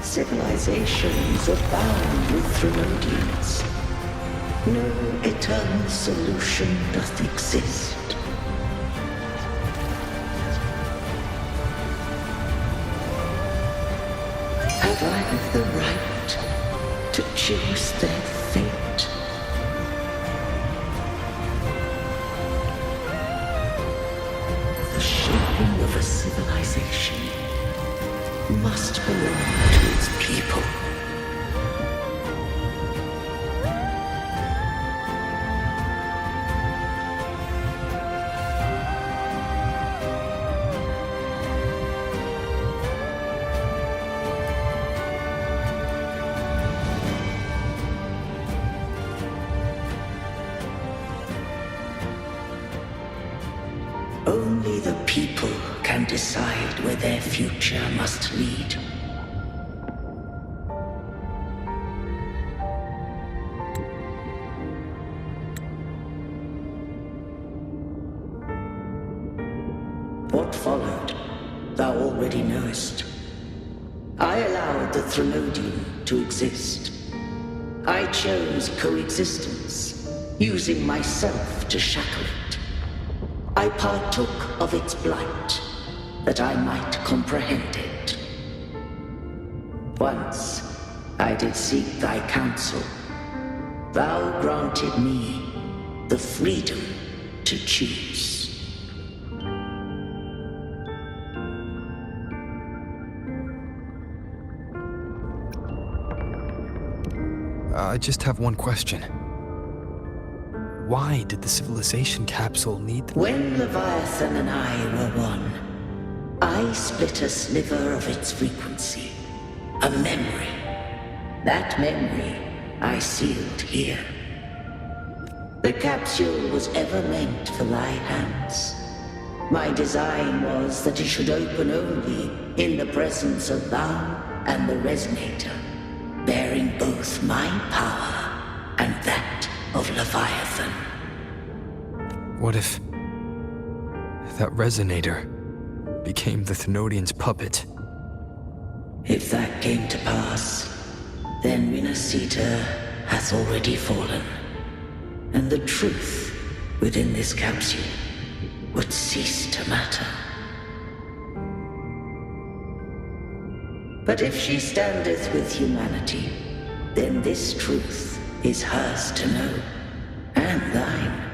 Civilizations abound with Threnodians. No eternal solution doth exist. Have I the right to choose their fate? The shaping of a civilization must belong to its people. Only the people can decide where their future must lead. What followed, thou already knowest. I allowed the Threnodian to exist. I chose coexistence, using myself to shackle it. I partook of its blight, that I might comprehend it. Once I did seek thy counsel. Thou granted me the freedom to choose. I just have one question. Why did the civilization capsule need... When Leviathan and I were one, I split a sliver of its frequency. A memory. That memory I sealed here. The capsule was ever meant for thy hands. My design was that it should open only in the presence of thou and the Resonator, bearing both my power and that of Leviathan. What if that Resonator became the Thenodian's puppet? If that came to pass, then Renacita hath already fallen, and the truth within this capsule would cease to matter. But if she standeth with humanity, then this truth is hers to know, and thine.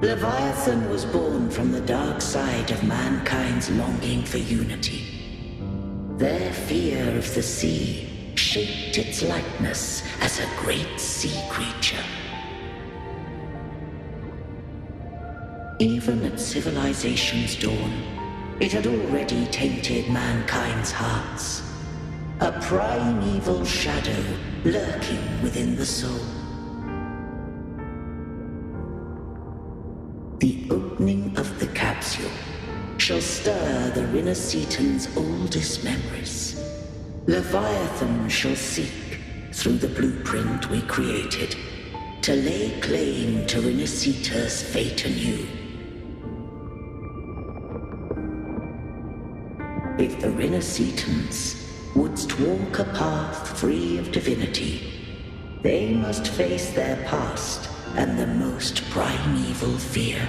Leviathan was born from the dark side of mankind's longing for unity. Their fear of the sea shaped its likeness as a great sea creature. Even at civilization's dawn, it had already tainted mankind's hearts. A primeval shadow lurking within the soul. The opening of the capsule shall stir the Rinascitan's oldest memories. Leviathan shall seek, through the blueprint we created, to lay claim to Rinascita's fate anew. If the Rinascitans wouldst walk a path free of divinity, they must face their past and the most primeval fear.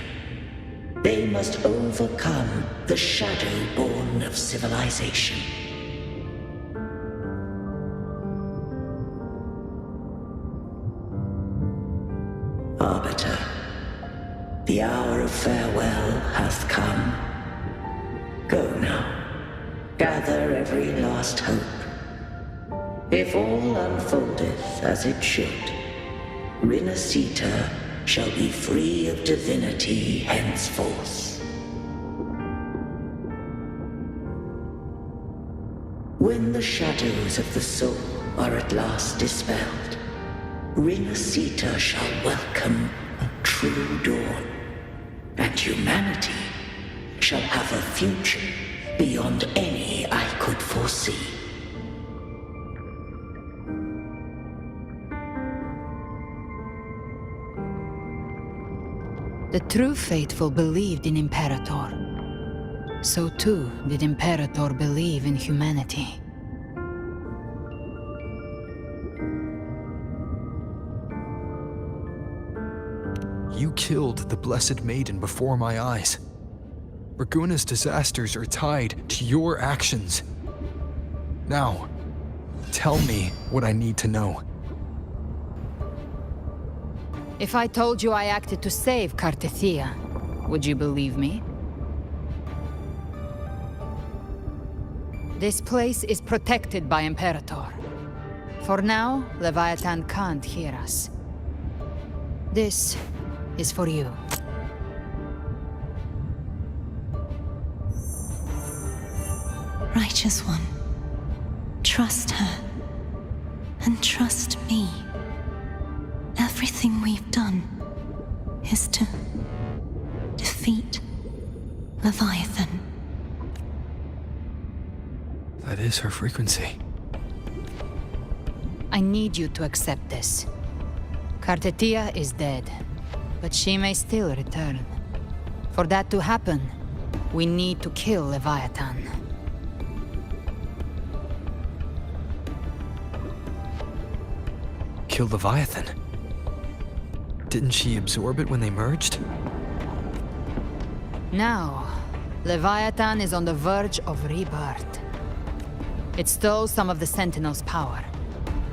They must overcome the shadow born of civilization. Arbiter, the hour of farewell hath come. Go now. Gather every last hope. If all unfoldeth as it should, Rinascita shall be free of divinity henceforth. When the shadows of the soul are at last dispelled, Rinascita shall welcome a true dawn, and humanity shall have a future beyond any I could foresee. The true faithful believed in Imperator. So too did Imperator believe in humanity. You killed the Blessed Maiden before my eyes. Bygone's disasters are tied to your actions. Now, tell me what I need to know. If I told you I acted to save Cartethia, would you believe me? This place is protected by Imperator. For now, Leviathan can't hear us. This is for you. Righteous One, trust her, and trust me. Everything we've done is to defeat Leviathan. That is her frequency. I need you to accept this. Cartethia is dead, but she may still return. For that to happen, we need to kill Leviathan. Kill Leviathan? Didn't she absorb it when they merged? Now, Leviathan is on the verge of rebirth. It stole some of the Sentinel's power.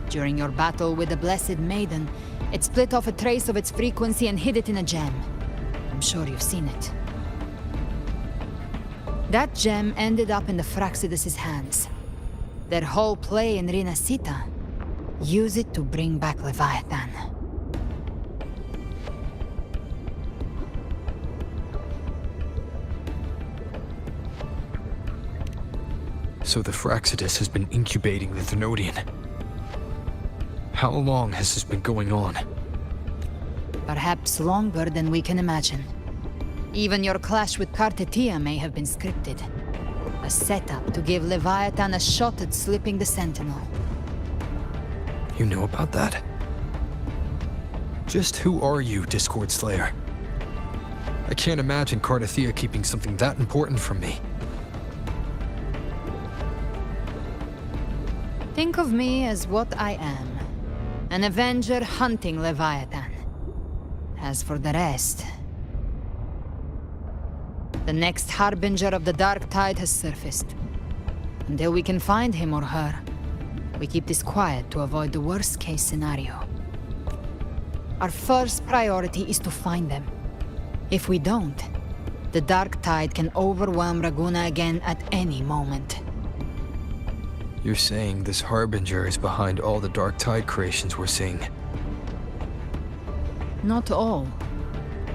During your battle with the Blessed Maiden, it split off a trace of its frequency and hid it in a gem. I'm sure you've seen it. That gem ended up in the Fraxidus' hands. Their whole play in Rinascita, use it to bring back Leviathan. So the Fraxidus has been incubating the Thenodian. How long has this been going on? Perhaps longer than we can imagine. Even your clash with Cartethia may have been scripted. A setup to give Leviathan a shot at slipping the Sentinel. You know about that? Just who are you, Discord Slayer? I can't imagine Cartethia keeping something that important from me. Think of me as what I am. An Avenger hunting Leviathan. As for the rest... The next Harbinger of the Dark Tide has surfaced. Until we can find him or her, we keep this quiet to avoid the worst-case scenario. Our first priority is to find them. If we don't, the Dark Tide can overwhelm Raguna again at any moment. You're saying this Harbinger is behind all the Dark Tide creations we're seeing? Not all.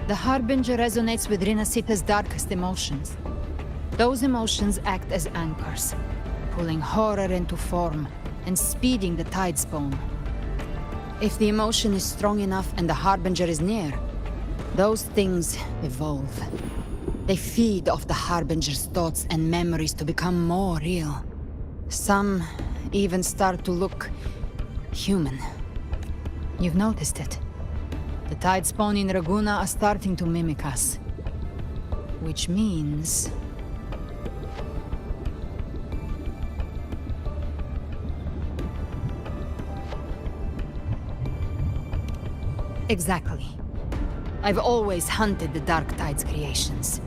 The Harbinger resonates with Rinasita's darkest emotions. Those emotions act as anchors, pulling horror into form and speeding the Tidespawn. If the emotion is strong enough and the Harbinger is near, those things evolve. They feed off the Harbinger's thoughts and memories to become more real. Some even start to look human. You've noticed it. The Tidespawn in Raguna are starting to mimic us. Which means... Exactly. I've always hunted the Dark Tide's creations.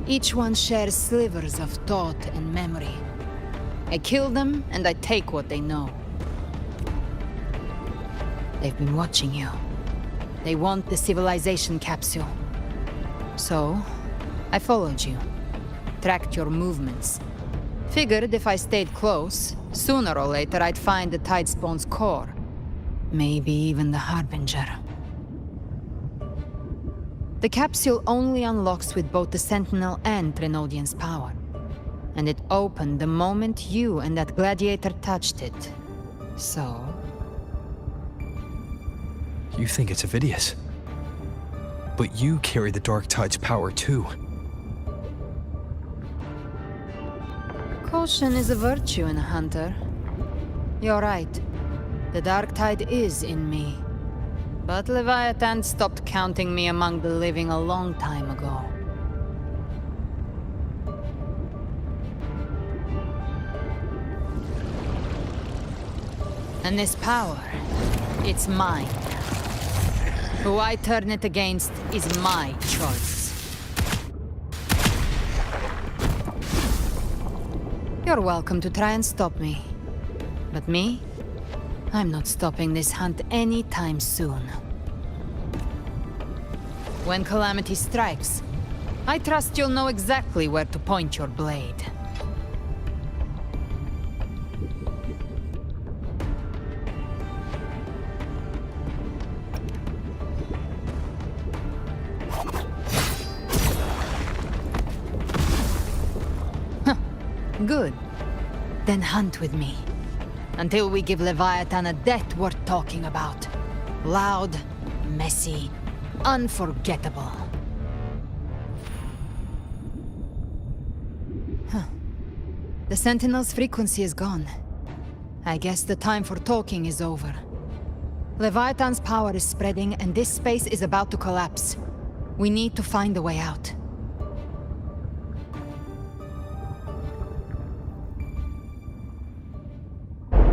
Each one shares slivers of thought and memory. I kill them, and I take what they know. They've been watching you. They want the civilization capsule. So, I followed you. Tracked your movements. Figured if I stayed close, sooner or later I'd find the Tidespawn's core. Maybe even the Harbinger. The capsule only unlocks with both the Sentinel and Trinodian's power. And it opened the moment you and that gladiator touched it. So... You think it's Avidius. But you carry the Dark Tide's power too. Caution is a virtue in a hunter. You're right. The Dark Tide is in me. But Leviathan stopped counting me among the living a long time ago. And this power, it's mine. Who I turn it against is my choice. You're welcome to try and stop me. But me? I'm not stopping this hunt anytime soon. When calamity strikes, I trust you'll know exactly where to point your blade. Good. Then hunt with me. Until we give Leviathan a death worth talking about. Loud, messy, unforgettable. The Sentinel's frequency is gone. I guess the time for talking is over. Leviathan's power is spreading and this space is about to collapse. We need to find a way out.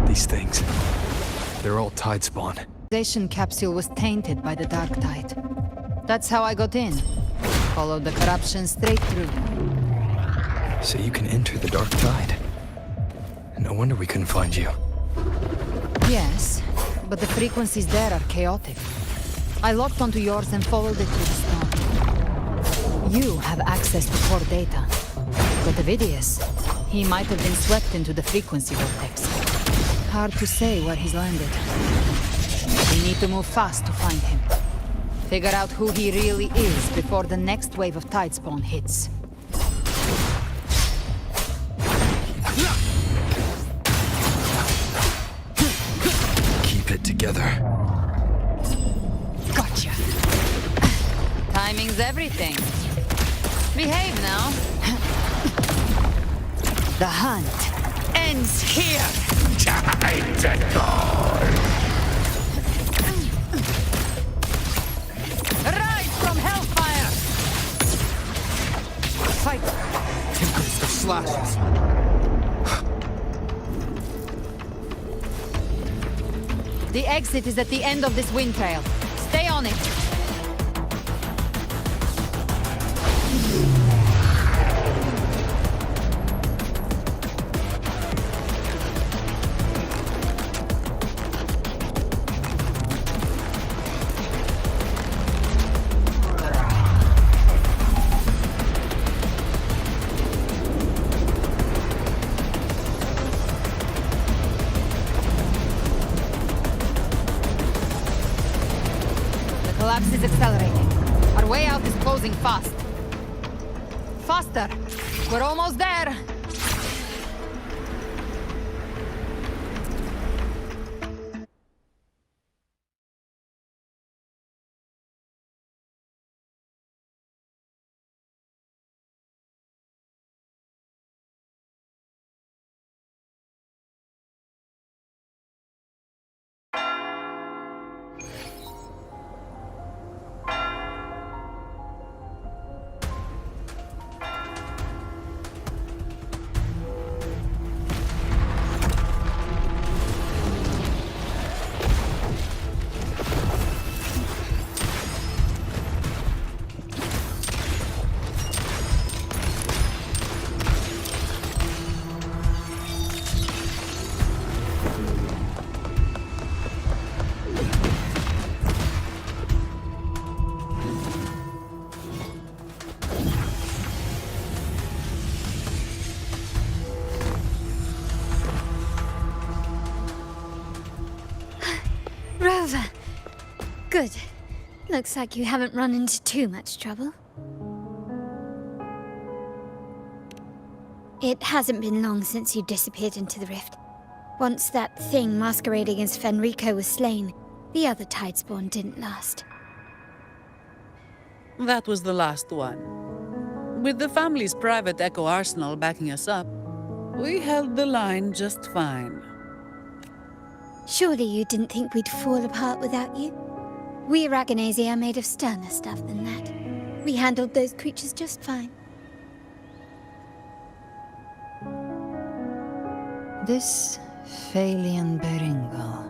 These things, they're all Tidespawn. The station capsule was tainted by the Dark Tide. That's how I got in. Followed the corruption straight through. So you can enter the Dark Tide. No wonder we couldn't find you. Yes, but the frequencies there are chaotic. I locked onto yours and followed it through the storm. You have access to core data. But Avidius, he might have been swept into the frequency vortex. Hard to say where he's landed. We need to move fast to find him. Figure out who he really is before the next wave of Tidespawn hits. Keep it together. Gotcha. Timing's everything. Behave now. The hunt ends here. Time to call. Rise from hellfire! Fight! Tempest of slashes. The exit is at the end of this wind trail. Stay on it. Collapse is accelerating. Our way out closing fast. Faster! We're almost there! Rover. Good. Looks like you haven't run into too much trouble. It hasn't been long since you disappeared into the rift. Once that thing masquerading as Fenrico was slain, the other Tidespawn didn't last. That was the last one. With the family's private Echo arsenal backing us up, we held the line just fine. Surely you didn't think we'd fall apart without you? We Aragonese are made of sterner stuff than that. We handled those creatures just fine. This Phalian Beringal.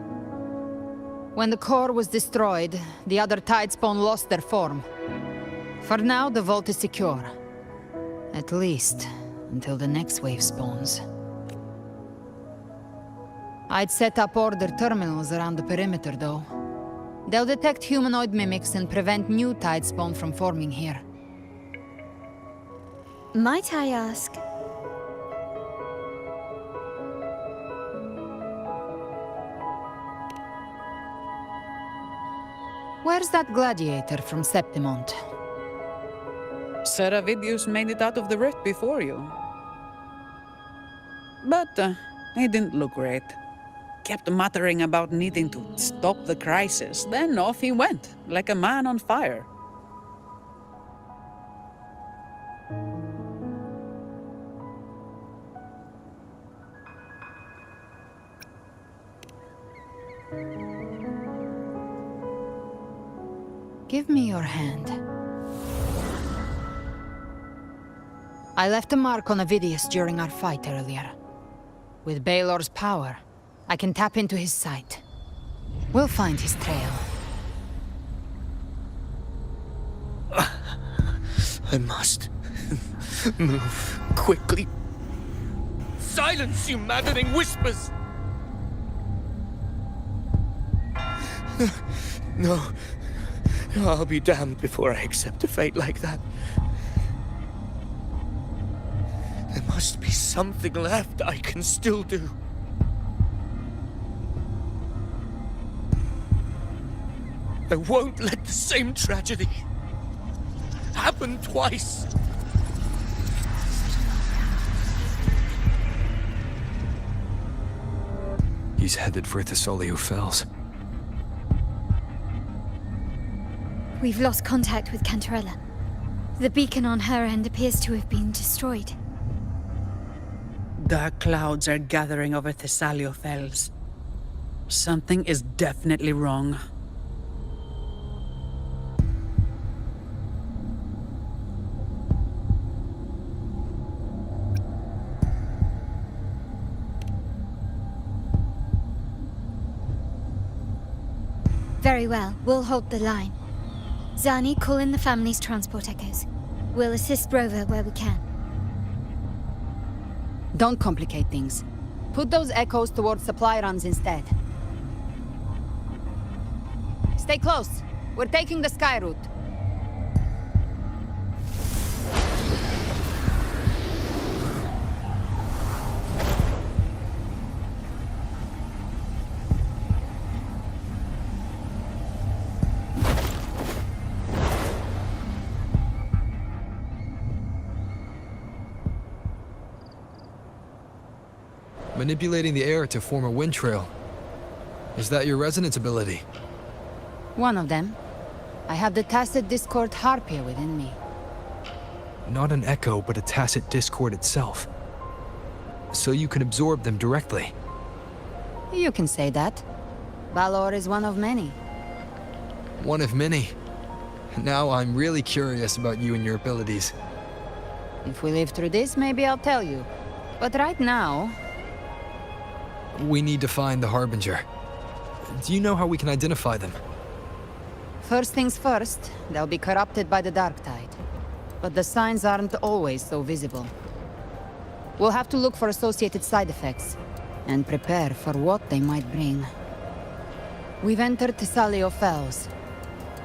When the core was destroyed, the other Tidespawn lost their form. For now, the vault is secure. At least, until the next wave spawns. I'd set up order terminals around the perimeter, though. They'll detect humanoid mimics and prevent new Tidespawn from forming here. Might I ask? Where's that gladiator from Septimont? Seravidius made it out of the rift before you. But he didn't look great. Kept muttering about needing to stop the crisis, then off he went, like a man on fire. Give me your hand. I left a mark on Avidius during our fight earlier. With Baelor's power, I can tap into his sight. We'll find his trail. I must move quickly. Silence, you maddening whispers! No. I'll be damned before I accept a fate like that. There must be something left I can still do. I won't let the same tragedy happen twice. He's headed for Thessalio Fells. We've lost contact with Cantarella. The beacon on her end appears to have been destroyed. Dark clouds are gathering over Thessalio Fells. Something is definitely wrong. Very well, we'll hold the line. Zani, call in the family's transport echoes. We'll assist Rover where we can. Don't complicate things. Put those echoes towards supply runs instead. Stay close. We're taking the sky route. Manipulating the air to form a wind trail. Is that your resonance ability? One of them. I have the tacit discord harpia within me. Not an echo, but a tacit discord itself. So you can absorb them directly. You can say that. Balor is one of many. One of many. Now I'm really curious about you and your abilities. If we live through this, maybe I'll tell you. But right now... We need to find the Harbinger. Do you know how we can identify them? First things first, they'll be corrupted by the dark tide. But the signs aren't always so visible. We'll have to look for associated side effects, and prepare for what they might bring. We've entered Thessalio Fells.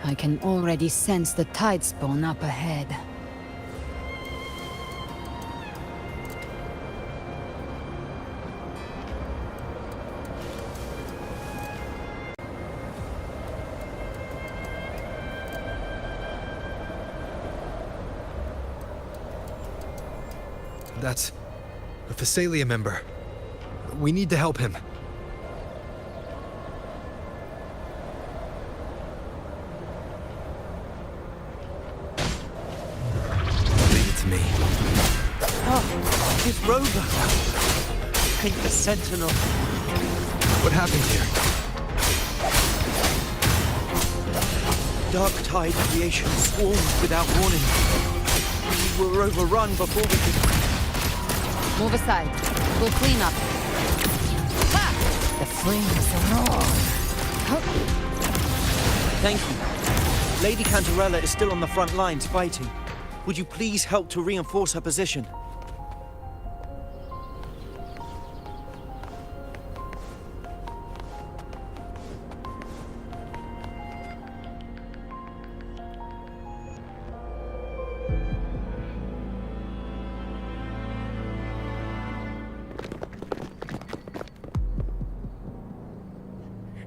I can already sense the tide spawn up ahead. That's a Thessalia member. We need to help him. Leave it to me. Oh, it's Rover. Ain't the Sentinel. What happened here? Dark tide creation swarmed without warning. We were overrun before we could... Move aside. We'll clean up. Ha! The flames roar. Thank you. Lady Cantarella is still on the front lines fighting. Would you please help to reinforce her position?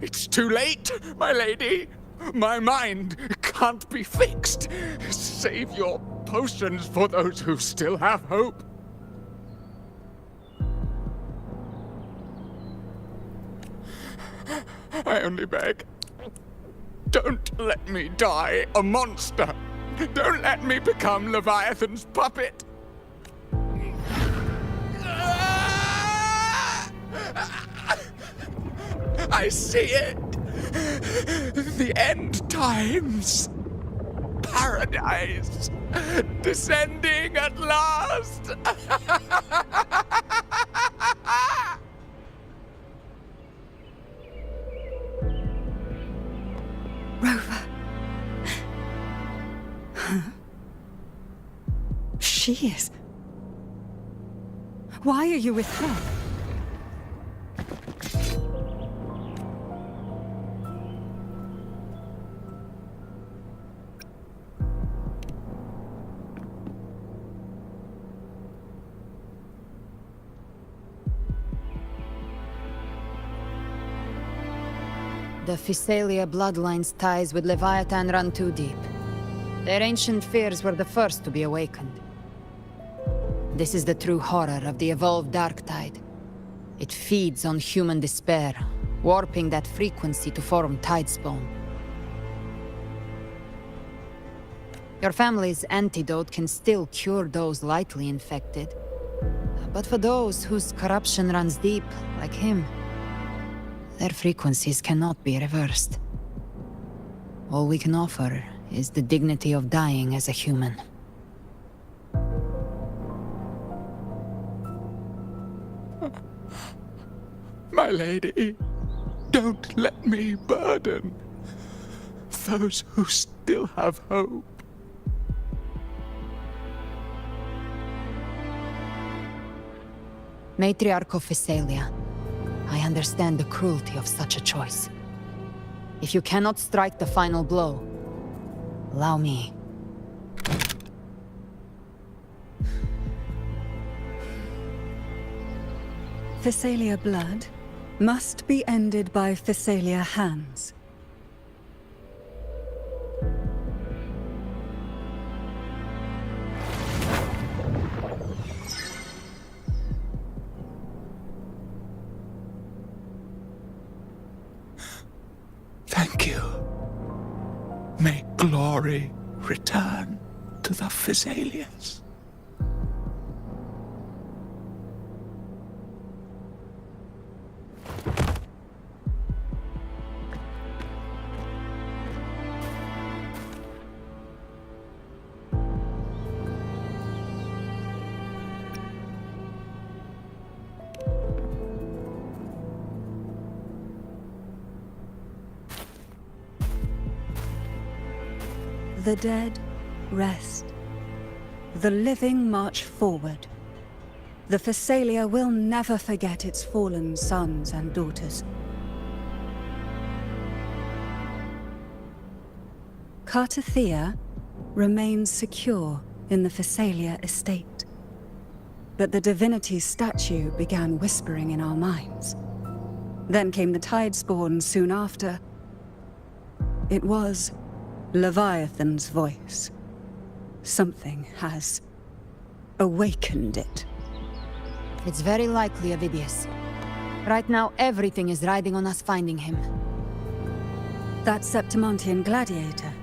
It's too late, my lady. My mind can't be fixed. Save your potions for those who still have hope. I only beg. Don't let me die a monster. Don't let me become Leviathan's puppet. I see it. The end times. Paradise. Descending at last. Rover. Huh? She is. Why are you with her? The Thessalia bloodline's ties with Leviathan run too deep. Their ancient fears were the first to be awakened. This is the true horror of the evolved dark tide. It feeds on human despair, warping that frequency to form tidespawn. Your family's antidote can still cure those lightly infected. But for those whose corruption runs deep, like him, their frequencies cannot be reversed. All we can offer is the dignity of dying as a human. My lady, don't let me burden those who still have hope. Matriarch of Thessalia, I understand the cruelty of such a choice. If you cannot strike the final blow, allow me. Thessalia blood must be ended by Thessalia hands. glory return to the Thessalians. The dead rest. The living march forward. The Thessalia will never forget its fallen sons and daughters. Cartathea remains secure in the Thessalia estate. But the divinity's statue began whispering in our minds. Then came the Tidespawn soon after. It was Leviathan's voice. Something has awakened it. It's very likely, Avidius. Right now, everything is riding on us finding him. That Septimontian gladiator.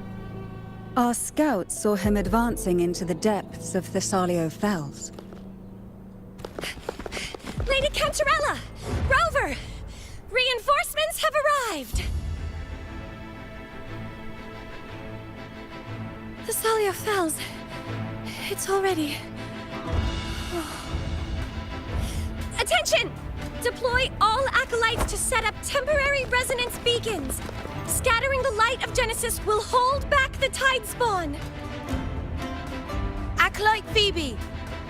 Our scouts saw him advancing into the depths of Thessalio Fells. Lady Cantarella! Rover! Reinforcements have arrived! Thessalio Fells. It's already... Attention! Deploy all acolytes to set up temporary resonance beacons. Scattering the light of Genesis will hold back the Tidespawn. Acolyte Phoebe!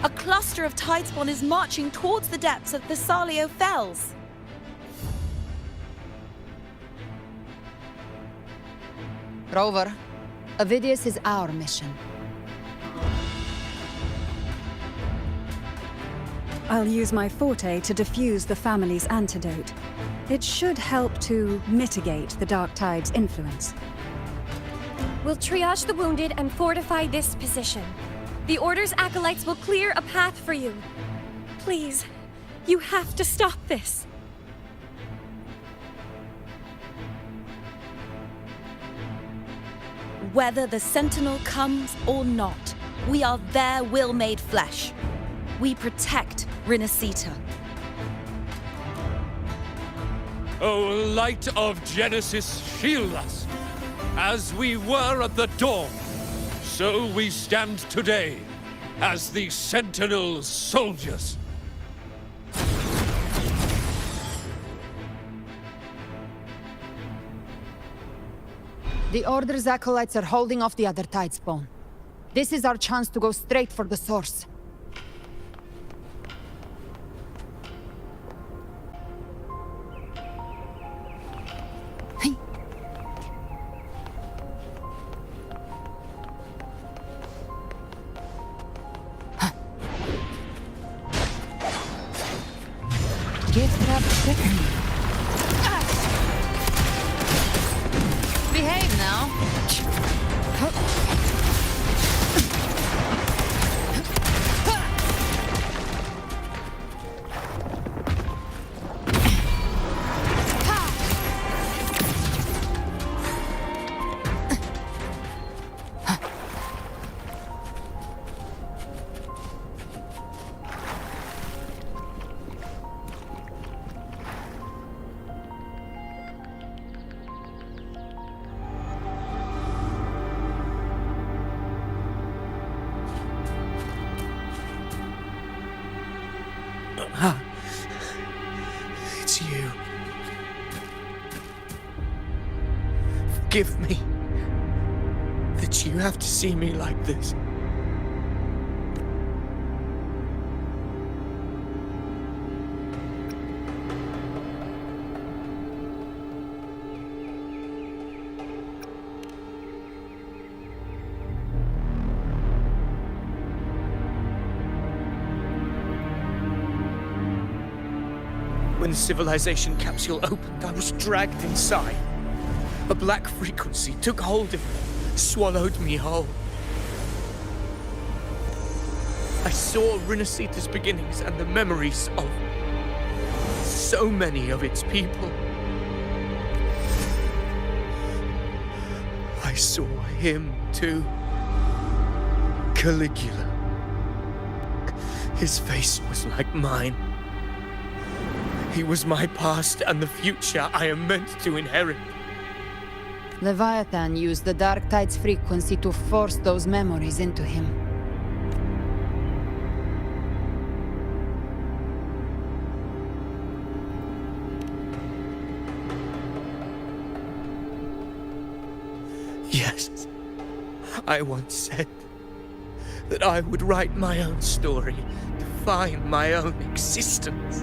A cluster of Tidespawn is marching towards the depths of Thessalio Fells. Rover, Avidius is our mission. I'll use my forte to defuse the family's antidote. It should help to mitigate the Dark Tide's influence. We'll triage the wounded and fortify this position. The Order's acolytes will clear a path for you. Please, you have to stop this. Whether the Sentinel comes or not, we are their will made flesh. We protect Rinascita. O light of Genesis, shield us. As we were at the dawn, so we stand today, as the Sentinel's soldiers. The Order's acolytes are holding off the other Tidespawn. This is our chance to go straight for the source. Gift wrap chicken. Behave now. It's you. Forgive me that you have to see me like this. When the civilization capsule opened, I was dragged inside. A black frequency took hold of me, swallowed me whole. I saw Rinascita's beginnings and the memories of so many of its people. I I saw him too. Caligula. His face was like mine. He was my past and the future I am meant to inherit. Leviathan used the Dark Tide's frequency to force those memories into him. Yes, I once said that I would write my own story, define my own existence.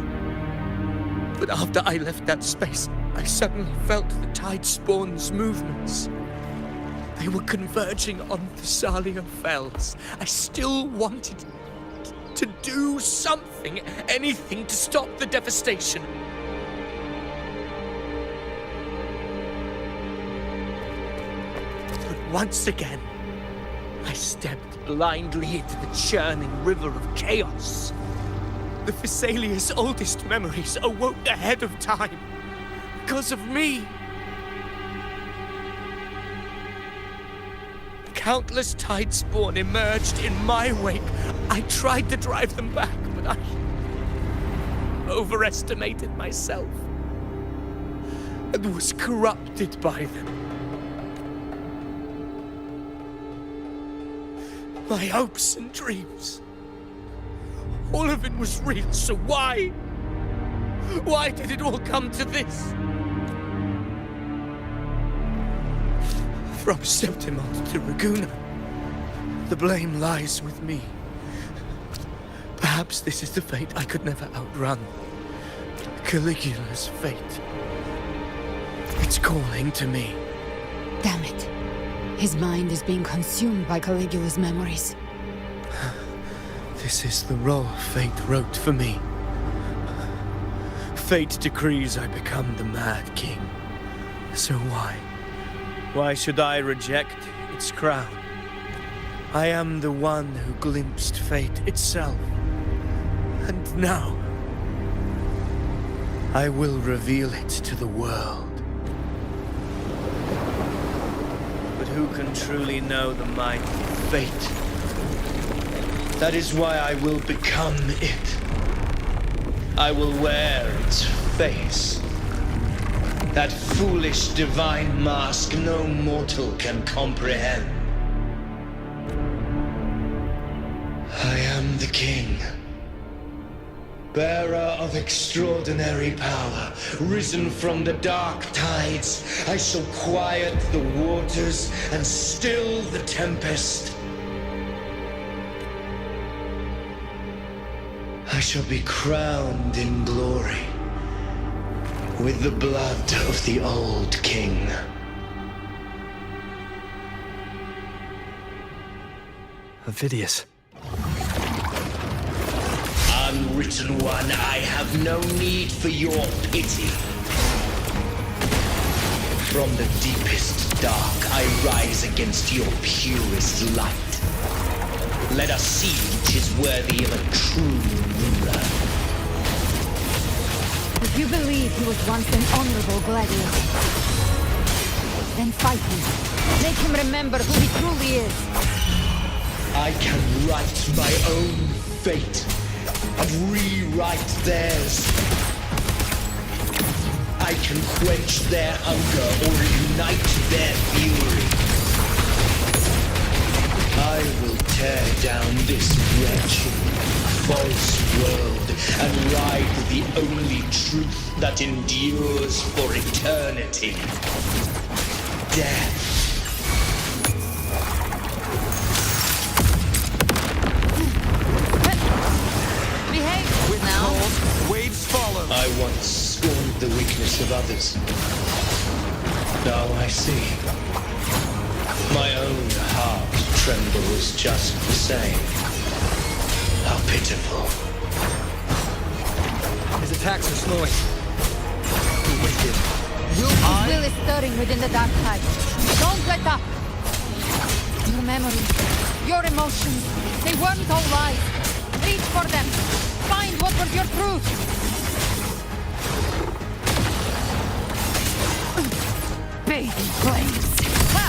But after I left that space, I suddenly felt the Tidespawn's movements. They were converging on Thessalia Fells. I still wanted to do something, anything to stop the devastation. But once again, I stepped blindly into the churning river of chaos. The Thessalia's oldest memories awoke ahead of time. Because of me. Countless Tidespawn emerged in my wake. I tried to drive them back, but I overestimated myself and was corrupted by them. My hopes and dreams, all of it was real, so why? Why did it all come to this? From Septimont to Raguna, the blame lies with me. Perhaps this is the fate I could never outrun. Caligula's fate. It's calling to me. Damn it. His mind is being consumed by Caligula's memories. This is the role fate wrote for me. Fate decrees I become the Mad King. So why? Why should I reject its crown? I am the one who glimpsed fate itself. And now, I will reveal it to the world. But who can truly know the might of fate? That is why I will become it. I will wear its face. That foolish divine mask no mortal can comprehend. I am the king, bearer of extraordinary power, risen from the dark tides. I shall quiet the waters and still the tempest. I shall be crowned in glory with the blood of the old king. Ovidius. Unwritten one, I have no need for your pity. From the deepest dark, I rise against your purest light. Let us see which is worthy of a true ruler. If you believe he was once an honorable gladiator, then fight him. Make him remember who he truly is. I can write my own fate and rewrite theirs. I can quench their hunger or ignite their fury. I will tear down this wretched, false world and ride the only truth that endures for eternity. Death. Behave now. Waves follow. I once scorned the weakness of others. Now I see. My own heart trembles just the same. How pitiful. His attacks are slowing. Wicked. His will is stirring within the dark tide. Don't let up. Your memories, your emotions, they weren't all lies. Reach for them. Find what was your truth. Bathing flames. Ha!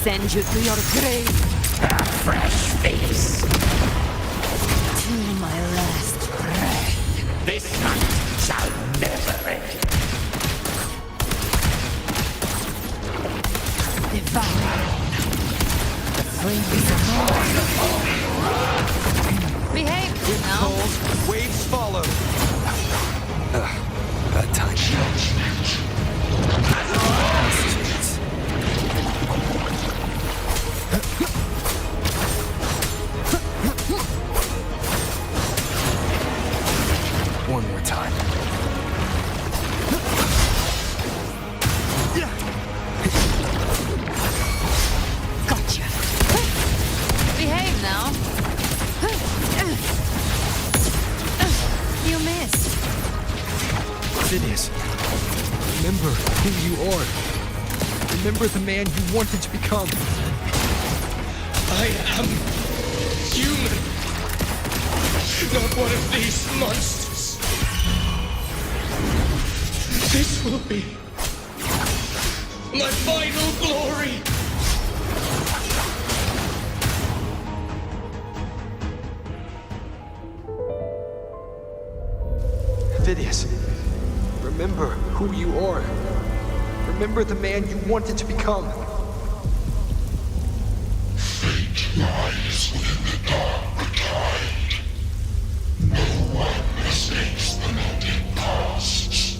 send you to your grave. A fresh face. Till my last breath. This hunt shall never end. Devour. The flames of more. Behave now. Waves follow. Bad time. One more time. Gotcha. Behave now. You missed. Phineas, remember who you are. Remember the man you wanted to become. I am human, not one of these monsters. This will be my final glory. Phineas, remember who you are. Remember the man you wanted to become. Fate lies within the dark tide. No one mistakes the melting pasts.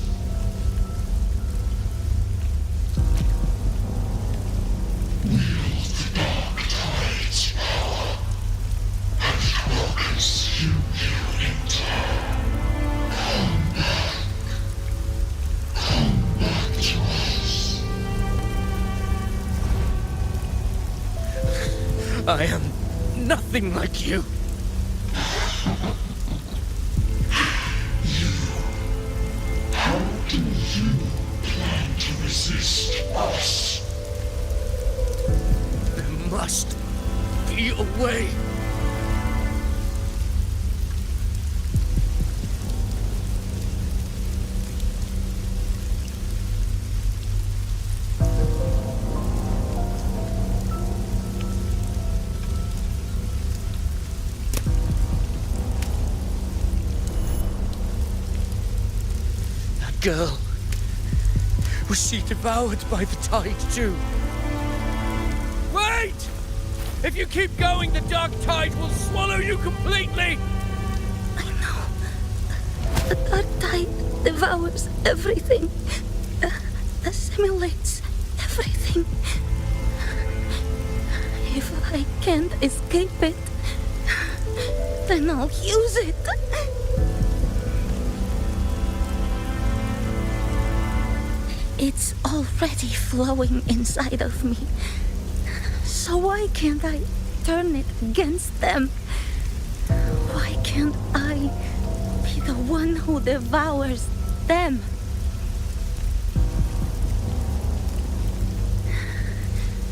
Wield the dark tide's power, and it will consume you in turn. Come back to us. I am nothing like you. How do you plan to resist us? There must be a way. Girl. Was she devoured by the tide too? Wait! If you keep going, the dark tide will swallow you completely! I know. The dark tide devours everything. Assimilates everything. If I can't escape it, then I'll use it. It's already flowing inside of me. So why can't I turn it against them? Why can't I be the one who devours them?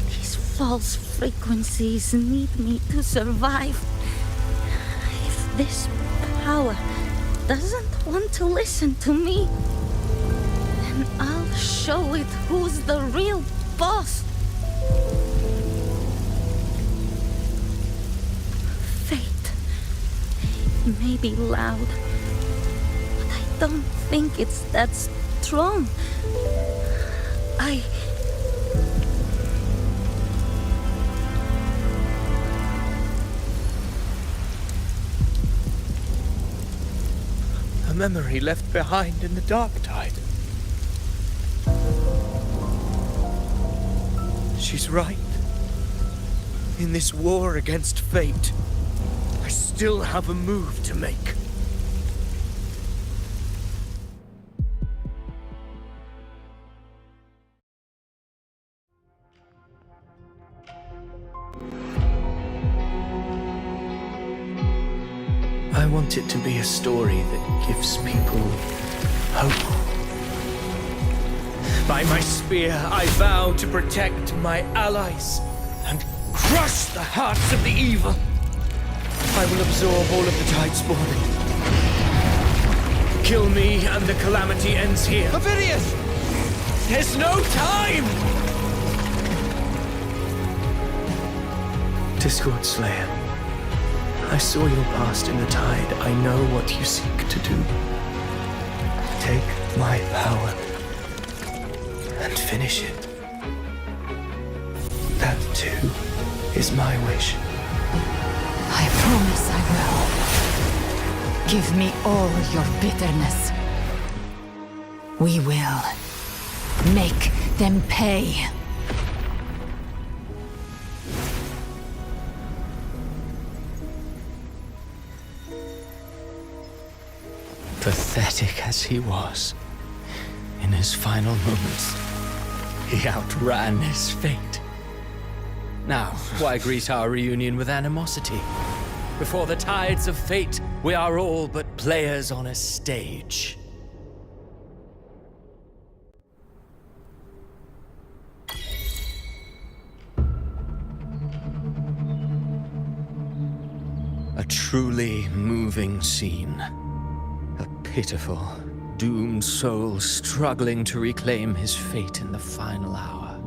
These false frequencies need me to survive. If this power doesn't want to listen to me, then I'll show it who's the real boss. Fate may be loud, but I don't think it's that strong. A memory left behind in the dark tide. She's right. In this war against fate, I still have a move to make. I want it to be a story that gives people hope. By my spear, I vow to protect my allies and crush the hearts of the evil. I will absorb all of the tide spawning. Kill me and the calamity ends here. Ovidius! There's no time! Discord Slayer, I saw your past in the tide. I know what you seek to do. Take my power and finish it. That, too, is my wish. I promise I will. Give me all your bitterness. We will make them pay. Pathetic as he was, in his final moments, he outran his fate. Now, why greet our reunion with animosity? Before the tides of fate, we are all but players on a stage. A truly moving scene. A pitiful, doomed soul struggling to reclaim his fate in the final hour.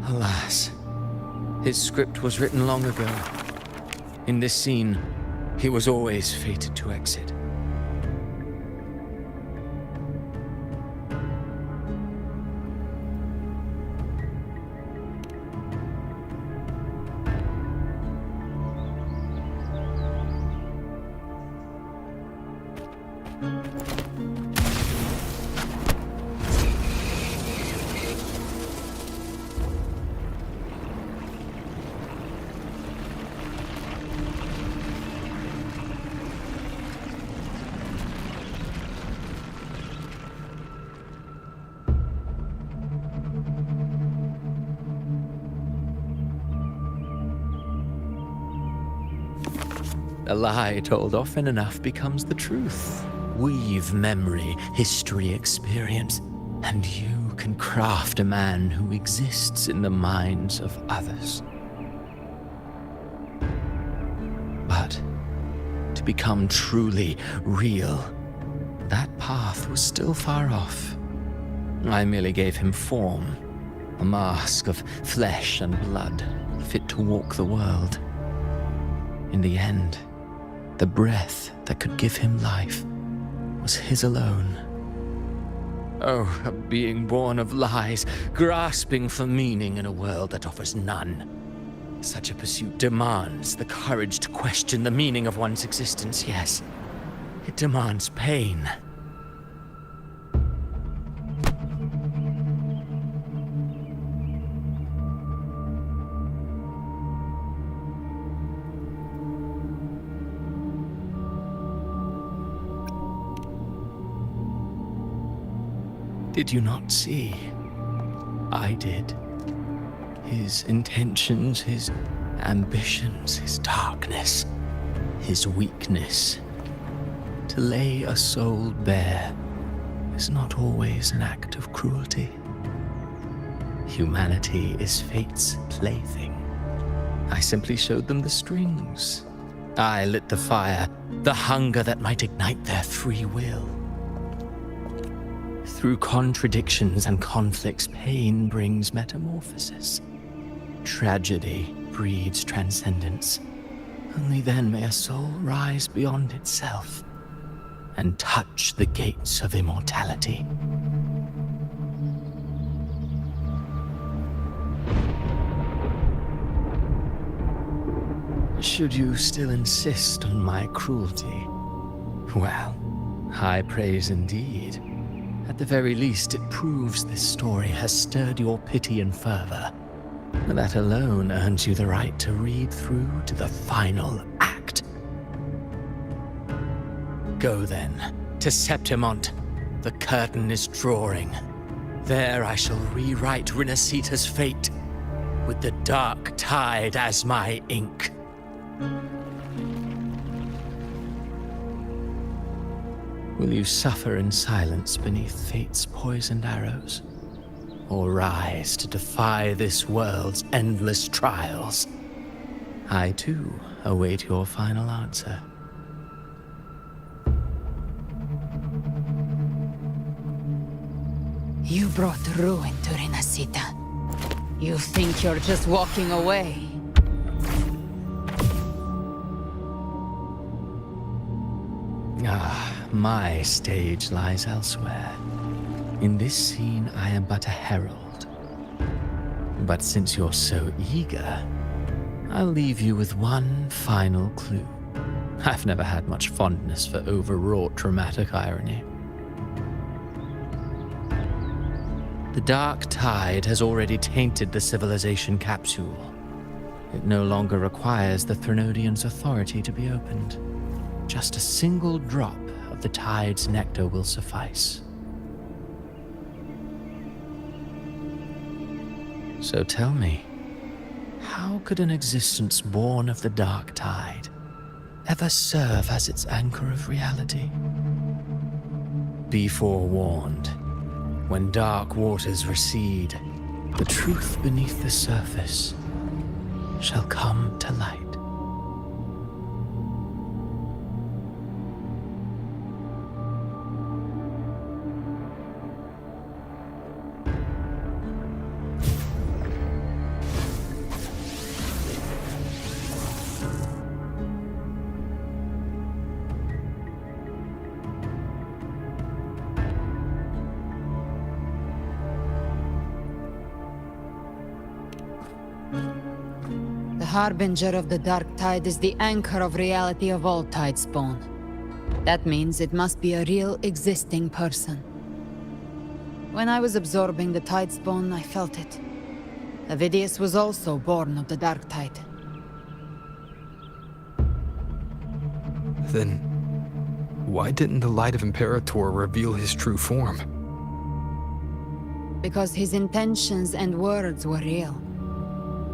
Alas, his script was written long ago. In this scene, he was always fated to exit. A lie told often enough becomes the truth. Weave memory, history, experience, and you can craft a man who exists in the minds of others. But to become truly real, that path was still far off. I merely gave him form, a mask of flesh and blood, fit to walk the world. In the end, the breath that could give him life was his alone. Oh, a being born of lies, grasping for meaning in a world that offers none. Such a pursuit demands the courage to question the meaning of one's existence, yes. It demands pain. Did you not see? I did. His intentions, his ambitions, his darkness, his weakness. To lay a soul bare is not always an act of cruelty. Humanity is fate's plaything. I simply showed them the strings. I lit the fire, the hunger that might ignite their free will. Through contradictions and conflicts, pain brings metamorphosis. Tragedy breeds transcendence. Only then may a soul rise beyond itself and touch the gates of immortality. Should you still insist on my cruelty? Well, high praise indeed. At the very least, it proves this story has stirred your pity and fervor. That alone earns you the right to read through to the final act. Go then, to Septimont. The curtain is drawing. There I shall rewrite Rinasita's fate, with the dark tide as my ink. Will you suffer in silence beneath fate's poisoned arrows? Or rise to defy this world's endless trials? I, too, await your final answer. You brought ruin to Rinasita. You think you're just walking away? My stage lies elsewhere. In this scene, I am but a herald. But since you're so eager, I'll leave you with one final clue. I've never had much fondness for overwrought dramatic irony. The dark tide has already tainted the civilization capsule. It no longer requires the Threnodians' authority to be opened. Just a single drop of the tide's nectar will suffice. So tell me, how could an existence born of the dark tide ever serve as its anchor of reality? Be forewarned, when dark waters recede, the truth beneath the surface shall come to light. The harbinger of the dark tide is the anchor of reality of all tidespawn. That means it must be a real, existing person. When I was absorbing the tidespawn, I felt it. Avidius was also born of the dark tide. Then, why didn't the Light of Imperator reveal his true form? Because his intentions and words were real.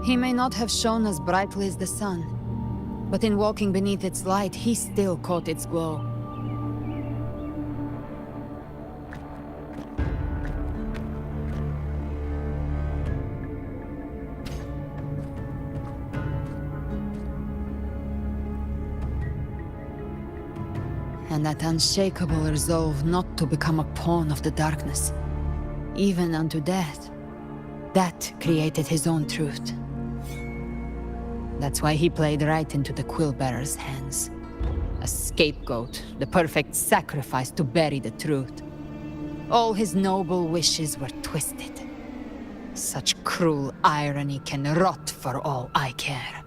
He may not have shone as brightly as the sun, but in walking beneath its light, he still caught its glow. And that unshakable resolve not to become a pawn of the darkness, even unto death, that created his own truth. That's why he played right into the Quill-Bearer's hands. A scapegoat, the perfect sacrifice to bury the truth. All his noble wishes were twisted. Such cruel irony can rot for all I care.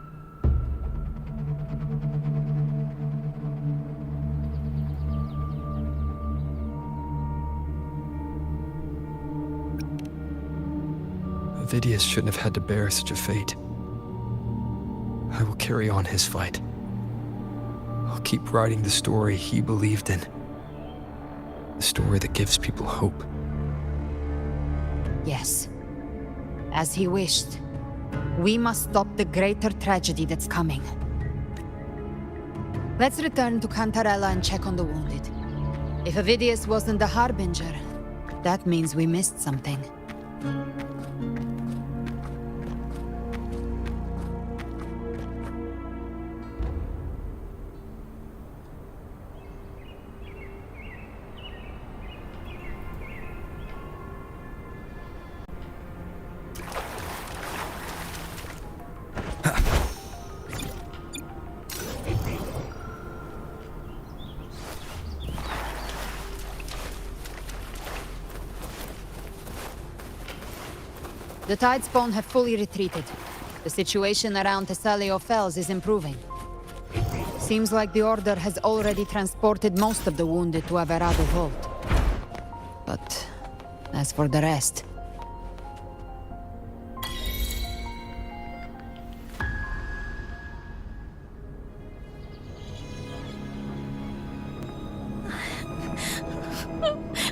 Avidius shouldn't have had to bear such a fate. I will carry on his fight. I'll keep writing the story he believed in. The story that gives people hope. Yes. As he wished. We must stop the greater tragedy that's coming. Let's return to Cantarella and check on the wounded. If Avidius wasn't the Harbinger, that means we missed something. The Tidespawn have fully retreated. The situation around Thessalio Fells is improving. Seems like the Order has already transported most of the wounded to Averado Vault. But as for the rest...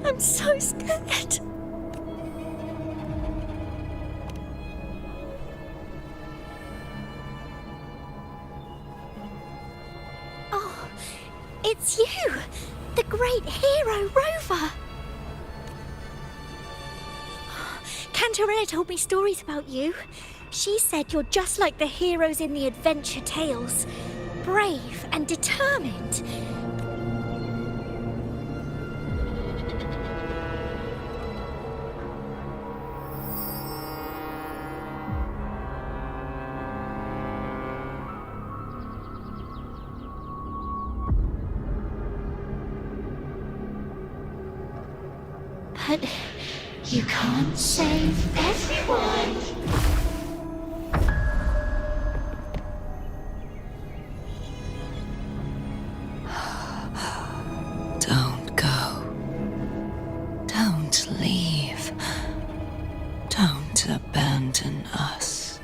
I'm so scared. Oh, it's you! The great hero, Rover! Cantarella told me stories about you. She said you're just like the heroes in the adventure tales. Brave and determined. But you can't save everyone. Don't go. Don't leave. Don't abandon us.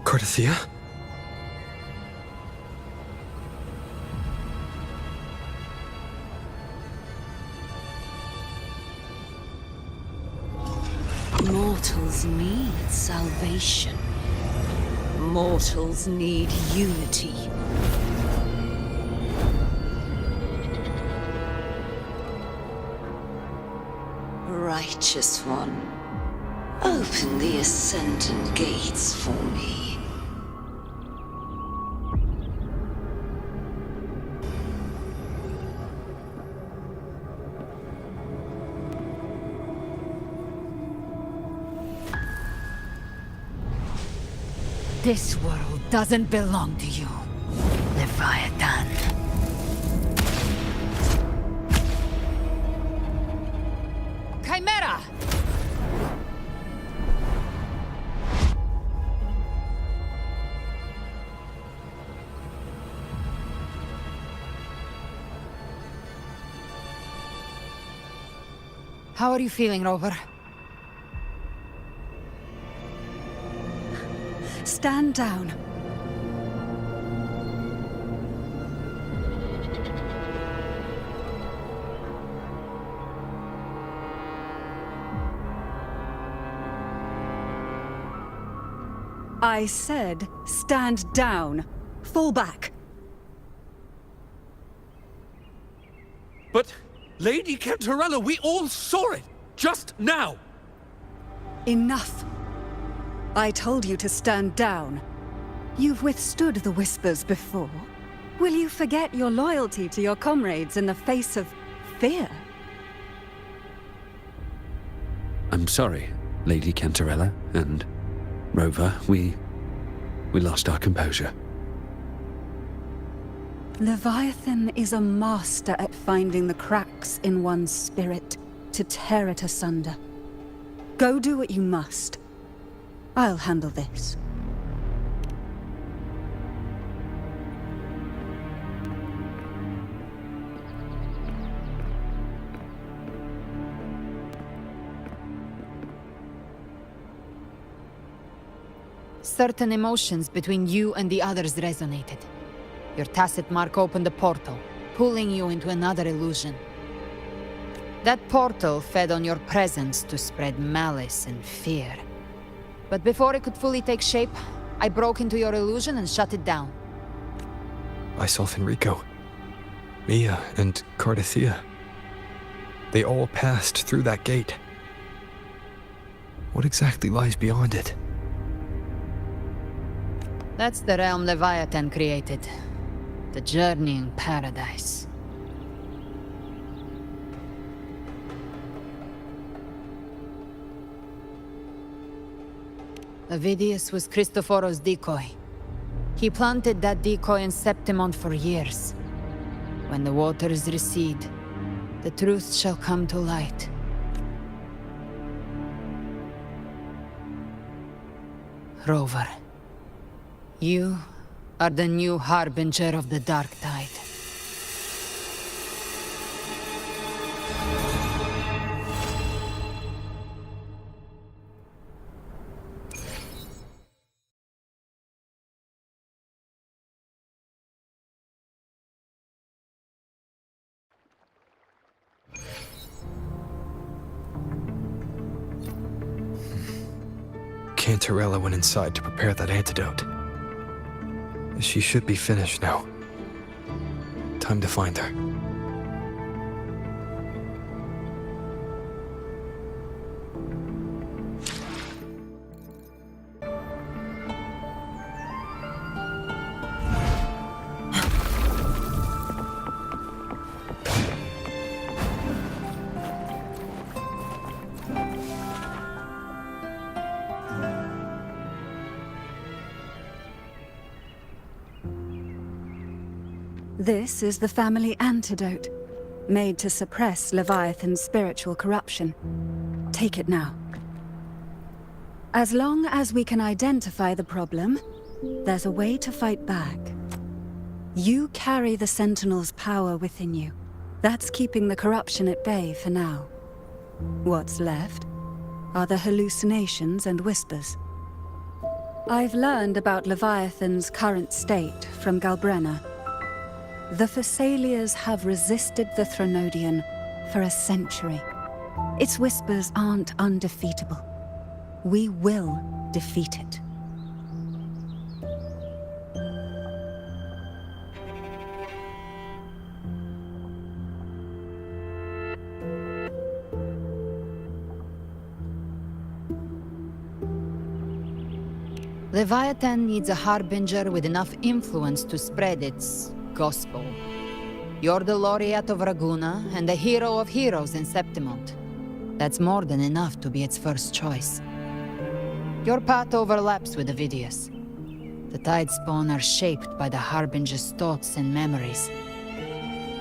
Cardathia? Mortals need salvation. Mortals need unity. Righteous One, open the Ascendant gates for me. This world doesn't belong to you, Leviathan. Chimera! How are you feeling, Rover? Stand down. I said, stand down. Fall back. But, Lady Cantarella, we all saw it! Just now! Enough. I told you to stand down. You've withstood the whispers before. Will you forget your loyalty to your comrades in the face of fear? I'm sorry, Lady Cantarella and Rover. We lost our composure. Leviathan is a master at finding the cracks in one's spirit to tear it asunder. Go do what you must. I'll handle this. Certain emotions between you and the others resonated. Your tacit mark opened a portal, pulling you into another illusion. That portal fed on your presence to spread malice and fear. But before it could fully take shape, I broke into your illusion and shut it down. I saw Fenrico, Mia, and Cardathia. They all passed through that gate. What exactly lies beyond it? That's the realm Leviathan created. The journeying paradise. Avidius was Cristoforo's decoy. He planted that decoy in Septimont for years. When the waters recede, the truth shall come to light. Rover, you are the new harbinger of the Dark Tide. Cantarella went inside to prepare that antidote. She should be finished now. Time to find her. This is the family antidote. made to suppress Leviathan's spiritual corruption. Take it now. As long as we can identify the problem, there's a way to fight back. You carry the Sentinel's power within you. That's keeping the corruption at bay for now. What's left are the hallucinations and whispers. I've learned about Leviathan's current state from Galbrenna. The Thessalias have resisted the Threnodian for a century. Its whispers aren't undefeatable. We will defeat it. Leviathan needs a harbinger with enough influence to spread its gospel. You're the laureate of Raguna and the hero of heroes in Septimont. That's more than enough to be its first choice. Your path overlaps with Ovidius. The Tidespawn are shaped by the harbinger's thoughts and memories.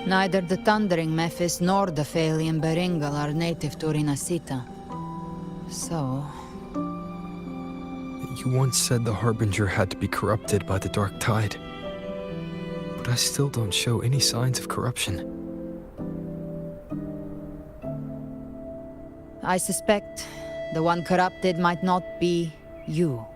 Neither the Thundering Mephis nor the Phalian Beringal are native to Rinasita. So... You once said the Harbinger had to be corrupted by the Dark Tide. But I still don't show any signs of corruption. I suspect the one corrupted might not be you.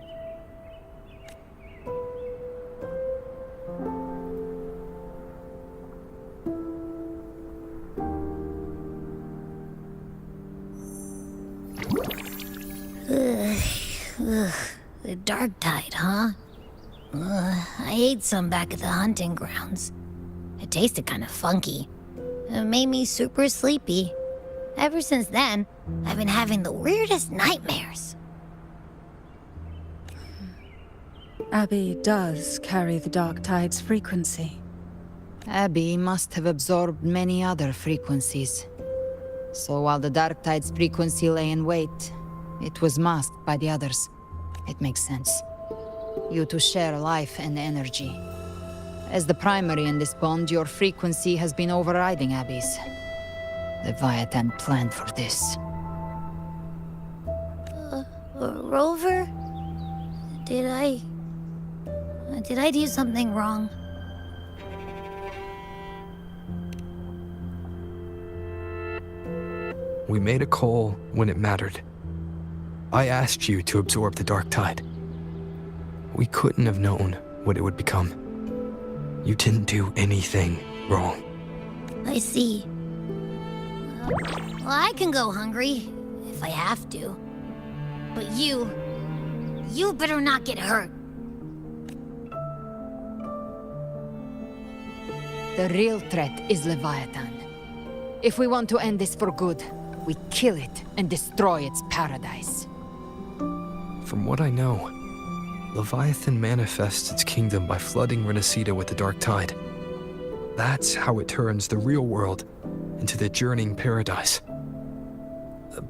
The Dark Tide, huh? I ate some back at the hunting grounds. It tasted kind of funky. It made me super sleepy. Ever since then, I've been having the weirdest nightmares. Abby does carry the Dark Tide's frequency. Abby must have absorbed many other frequencies. So while the Dark Tide's frequency lay in wait, it was masked by the others. It makes sense. You two share life and energy. As the primary in this bond, your frequency has been overriding Abby's. Leviathan planned for this. Rover? Did I do something wrong? We made a call when it mattered. I asked you to absorb the Dark Tide. We couldn't have known what it would become. You didn't do anything wrong. I see. Well, I can go hungry, if I have to. But you better not get hurt. The real threat is Leviathan. If we want to end this for good, we kill it and destroy its paradise. From what I know, Leviathan manifests its kingdom by flooding Rinasita with the Dark Tide. That's how it turns the real world into the journeying paradise.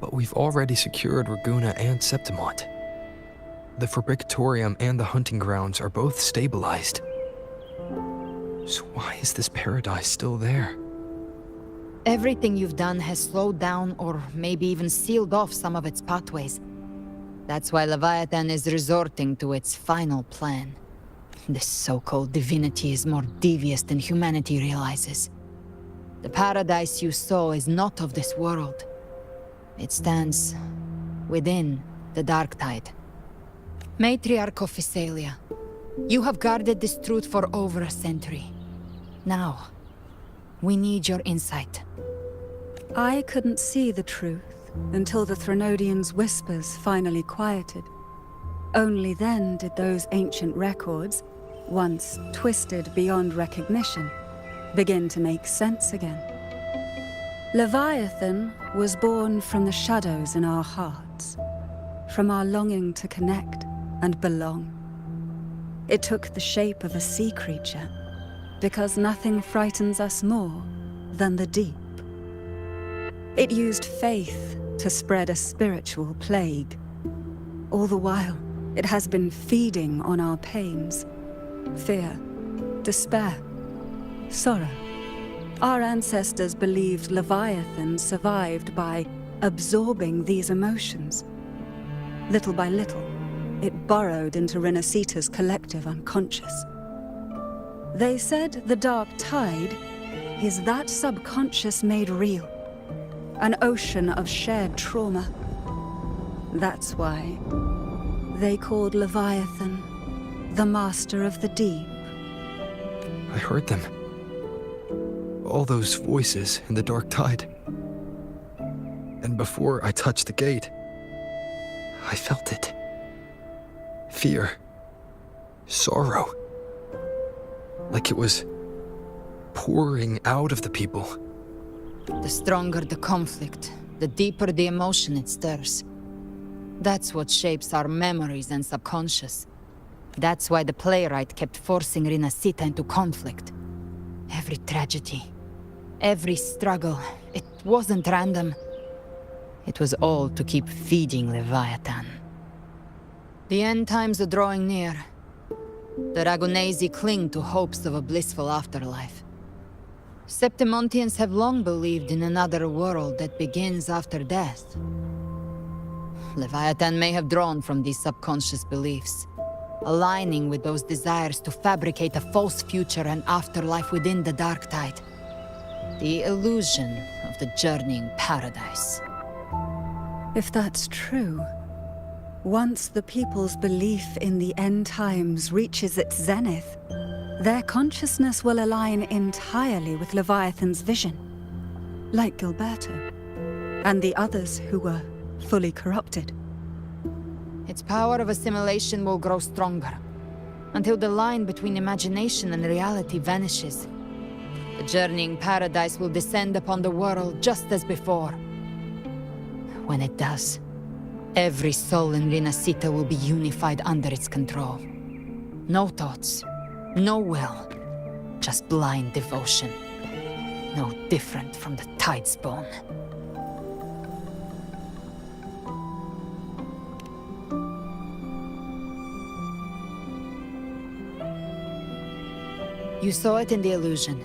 But we've already secured Raguna and Septimont. The Fabricatorium and the hunting grounds are both stabilized. So why is this paradise still there? Everything you've done has slowed down or maybe even sealed off some of its pathways. That's why Leviathan is resorting to its final plan. This so-called divinity is more devious than humanity realizes. The paradise you saw is not of this world. It stands within the Dark Tide. Matriarch of Physalia, you have guarded this truth for over a century. Now, we need your insight. I couldn't see the truth until the Threnodian's whispers finally quieted. Only then did those ancient records, once twisted beyond recognition, begin to make sense again. Leviathan was born from the shadows in our hearts, from our longing to connect and belong. It took the shape of a sea creature, because nothing frightens us more than the deep. It used faith to spread a spiritual plague. All the while, it has been feeding on our pains, fear, despair, sorrow, Our ancestors believed Leviathan survived by absorbing these emotions. Little by little, it burrowed into Renacita's collective unconscious. They said the Dark Tide is that subconscious made real, an ocean of shared trauma. That's why they called Leviathan the Master of the Deep. I heard them. All those voices in the Dark Tide. And before I touched the gate, I felt it. Fear. Sorrow. Like it was pouring out of the people. The stronger the conflict, the deeper the emotion it stirs. That's what shapes our memories and subconscious. That's why the playwright kept forcing Renacita into conflict. Every tragedy, every struggle, it wasn't random. It was all to keep feeding Leviathan. The end times are drawing near. The Ragonesi cling to hopes of a blissful afterlife. Septimontians have long believed in another world that begins after death. Leviathan may have drawn from these subconscious beliefs, aligning with those desires to fabricate a false future and afterlife within the Dark Tide. The illusion of the journeying paradise. If that's true, once the people's belief in the end times reaches its zenith, their consciousness will align entirely with Leviathan's vision, like Gilberto, and the others who were fully corrupted. Its power of assimilation will grow stronger, until the line between imagination and reality vanishes. The journeying paradise will descend upon the world just as before. When it does, every soul in Renacita will be unified under its control. No thoughts, no will, just blind devotion. No different from the Tidespawn. You saw it in the illusion.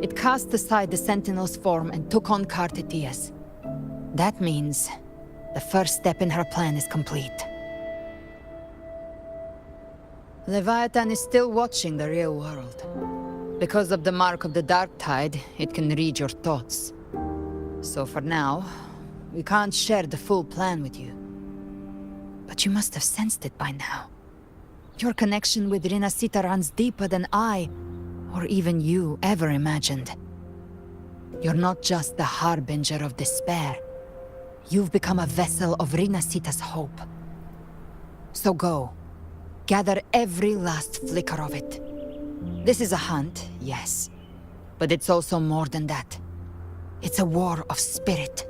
It cast aside the Sentinel's form and took on Cartetias. That means the first step in her plan is complete. Leviathan is still watching the real world. Because of the mark of the Dark Tide, it can read your thoughts. So for now, we can't share the full plan with you. But you must have sensed it by now. Your connection with Renacita runs deeper than I, or even you, ever imagined. You're not just the harbinger of despair. You've become a vessel of Renacita's hope. So go. Gather every last flicker of it. This is a hunt, yes. But it's also more than that. It's a war of spirit.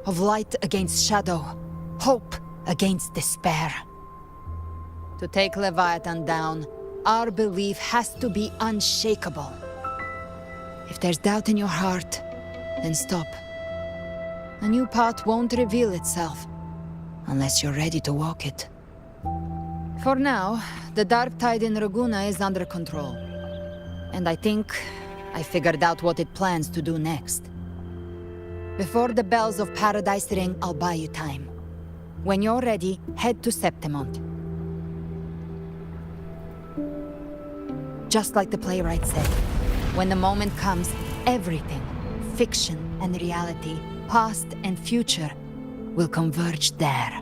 Of light against shadow. Hope against despair. To take Leviathan down, our belief has to be unshakable. If there's doubt in your heart, then stop. A new path won't reveal itself, unless you're ready to walk it. For now, the Dark Tide in Raguna is under control. And I think I figured out what it plans to do next. Before the bells of Paradise ring, I'll buy you time. When you're ready, head to Septimont. Just like the playwright said, when the moment comes, everything, fiction and reality, past and future, will converge there.